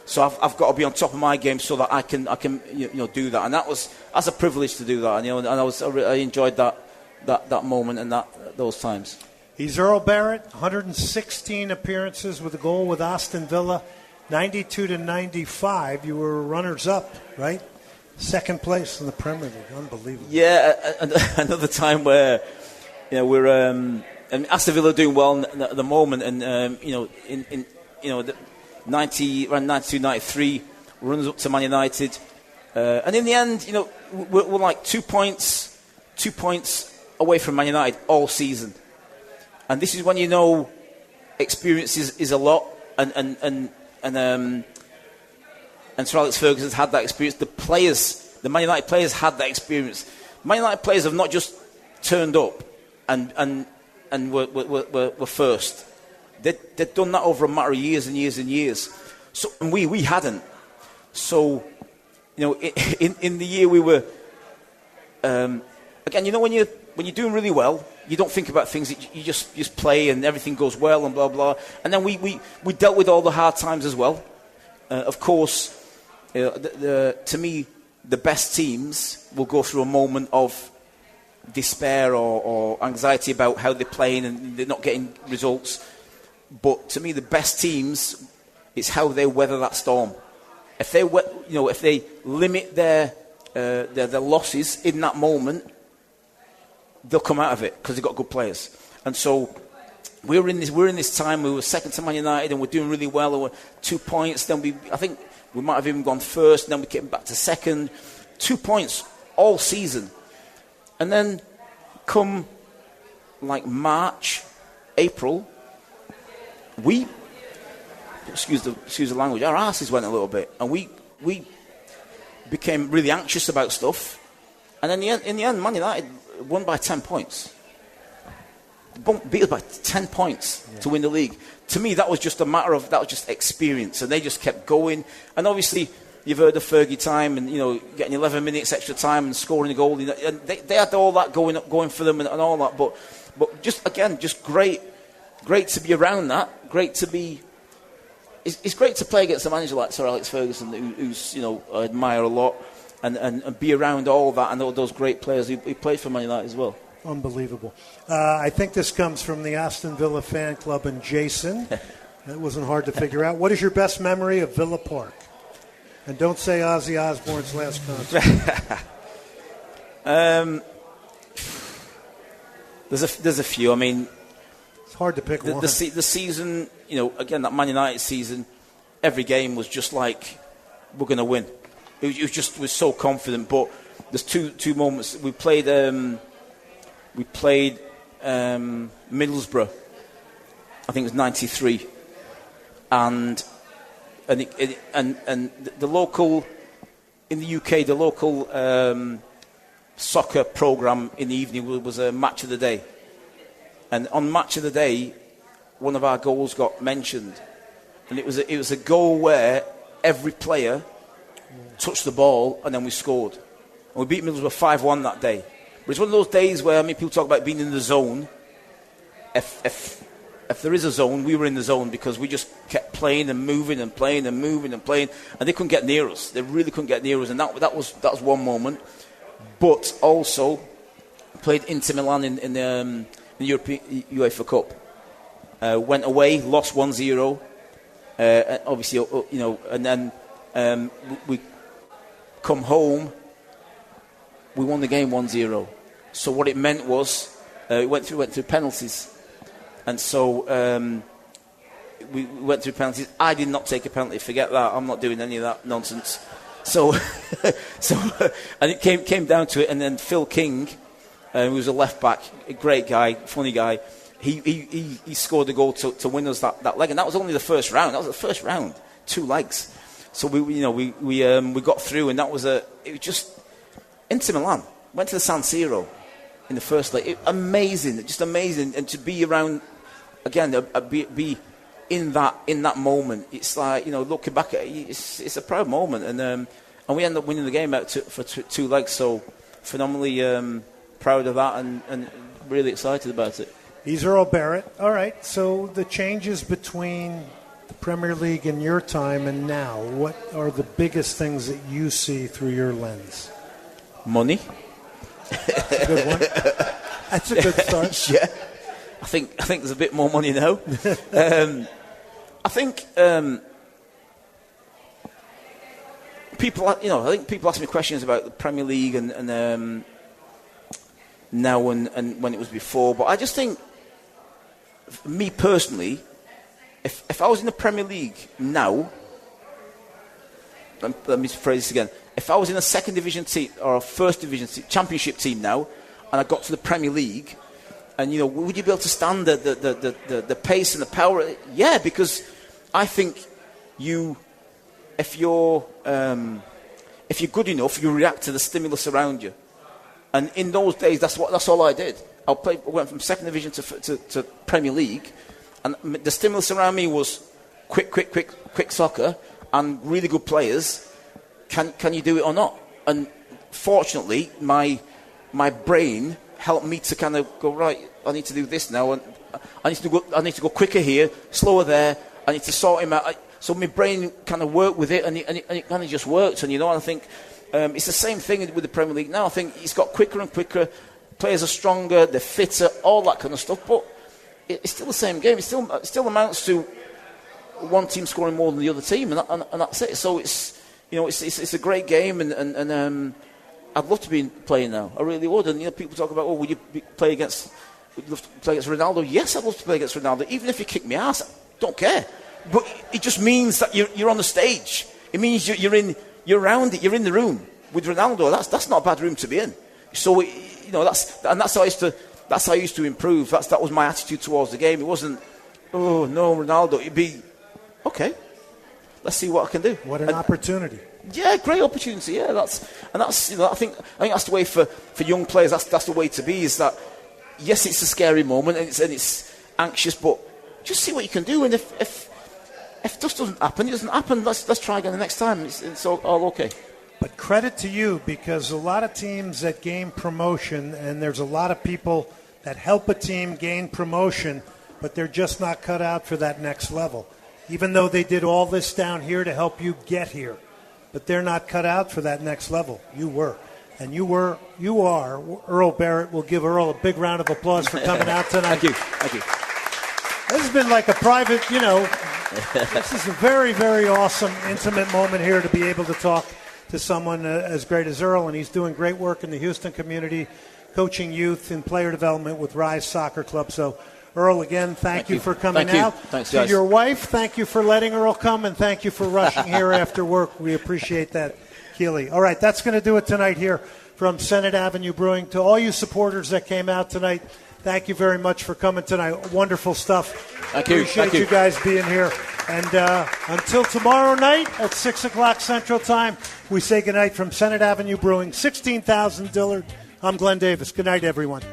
So I've got to be on top of my game so that I can do that, and that's a privilege to do that. And I enjoyed that moment and those times. He's Earl Barrett, 116 appearances with a goal with Aston Villa, 92-95. You were runners-up, right? Second place in the Premier League, unbelievable. Yeah, another time where we're and Aston Villa doing well at the moment, and the 92, 93 runs up to Man United, and in the end, we're like 2 points away from Man United all season, and this is when experience is a lot, and Sir Alex Ferguson's had that experience. The Man United players had that experience. Man United players have not just turned up and were first. They'd done that over a matter of years and years and years. So and we hadn't. So in the year we were again. When you're doing really well, you don't think about things. You just play and everything goes well and blah blah. And then we dealt with all the hard times as well. Of course. To me, the best teams will go through a moment of despair or anxiety about how they're playing and they're not getting results. But to me, the best teams, it's how they weather that storm. If they limit their losses in that moment, they'll come out of it because they've got good players. And so we're in this time. We were second to Man United and we're doing really well. And we're 2 points. Then I think. We might have even gone first, and then we came back to second. 2 points all season. And then come like March, April, we, excuse the language, our asses went a little bit. And we became really anxious about stuff. And then in the end, Man United won by 10 points. Beat us by 10 points to win the league. To me, that was just experience, and they just kept going. And obviously, you've heard of Fergie time, and getting 11 minutes extra time and scoring a goal. And they had all that going for them and all that. But just great to be around that. Great to be. It's great to play against a manager like Sir Alex Ferguson, who's I admire a lot, and be around all that and all those great players who played for Man United as well. Unbelievable. I think this comes from the Aston Villa fan club and Jason. It wasn't hard to figure out. What is your best memory of Villa Park? And don't say Ozzy Osbourne's last concert. There's a few. I mean, it's hard to pick one. The season, again, that Man United season, every game was just like, we're going to win. It was so confident. But there's two moments. We played Middlesbrough, I think it was 93, and the local in the UK, the local soccer program in the evening was a match of the day, and on match of the day, one of our goals got mentioned, and it was a goal where every player touched the ball and then we scored, and we beat Middlesbrough 5-1 that day. But it's one of those days where people talk about being in the zone. If there is a zone, we were in the zone because we just kept playing and moving and playing and moving and playing, and they couldn't get near us. They really couldn't get near us, and that was one moment. But also played Inter Milan in the European UEFA Cup. Went away, lost 1-0. Obviously, and then we come home. We won the game 1-0. So what it meant was it went through penalties, And so we went through penalties. I did not take a penalty. Forget that. I'm not doing any of that nonsense. So, and it came down to it. And then Phil King, who was a left back, a great guy, funny guy. He scored a goal to win us that leg, and that was only the first round. That was the first round, 2 legs. So we got through, and it was just Inter Milan went to the San Siro in the first leg. Amazing, just amazing, and to be around again, be in that moment. It's like, looking back at it, it's a proud moment, and we ended up winning the game for 2 legs. So phenomenally proud of that, and really excited about it. He's Earl Barrett. All right, so the changes between the Premier League and your time and now, what are the biggest things that you see through your lens? Money. That's a good one. That's a good start. Yeah. I think there's a bit more money now. I think people ask me questions about the Premier League and now and when it was before, but I just think, me personally, if I was in the Premier League now, let me phrase this again. If I was in a second division team or a first division championship team now, and I got to the Premier League, and would you be able to stand the pace and the power? Yeah, because I think if you're good enough, you react to the stimulus around you. And in those days, that's all I did. I went from second division to Premier League, and the stimulus around me was quick soccer and really good players. Can you do it or not? And fortunately, my brain helped me to kind of go, right, I need to do this now, and I need to go quicker here, slower there. I need to sort him out. So my brain kind of worked with it, and it kind of just worked. And I think it's the same thing with the Premier League now. I think it's got quicker and quicker. Players are stronger, they're fitter, all that kind of stuff. But it's still the same game. It still amounts to one team scoring more than the other team, and that's it. So it's a great game, and I'd love to be playing now. I really would. And people talk about, would you play against Ronaldo? Yes, I'd love to play against Ronaldo. Even if you kick me ass, I don't care. But it just means that you're on the stage. It means you're around it. You're in the room with Ronaldo. That's not a bad room to be in. So that's how I used to improve. That was my attitude towards the game. It wasn't, oh no, Ronaldo. It'd be, okay, let's see what I can do. What an opportunity. Yeah, great opportunity. Yeah, I think that's the way for young players. That's the way to be. Is that, yes, it's a scary moment and it's anxious, but just see what you can do. And if this doesn't happen, it doesn't happen. Let's try again the next time. It's all okay. But credit to you, because a lot of teams that gain promotion, and there's a lot of people that help a team gain promotion, but they're just not cut out for that next level. Even though they did all this down here to help you get here, but they're not cut out for that next level. You were. And you are. Earl Barrett. We'll give Earl a big round of applause for coming out tonight. Thank you. This has been like a private, this is a very, very awesome, intimate moment here to be able to talk to someone as great as Earl, and he's doing great work in the Houston community, coaching youth in player development with Rise Soccer Club. So, Earl, again, thank you for coming out. Thanks, guys. To your wife, thank you for letting Earl come, and thank you for rushing here after work. We appreciate that, Keely. All right, that's going to do it tonight here from Senate Avenue Brewing. To all you supporters that came out tonight, thank you very much for coming tonight. Wonderful stuff. Thank you. Appreciate you guys being here. And until tomorrow night at 6 o'clock Central Time, we say goodnight from Senate Avenue Brewing, 16,000 Dillard. I'm Glenn Davis. Good night, everyone.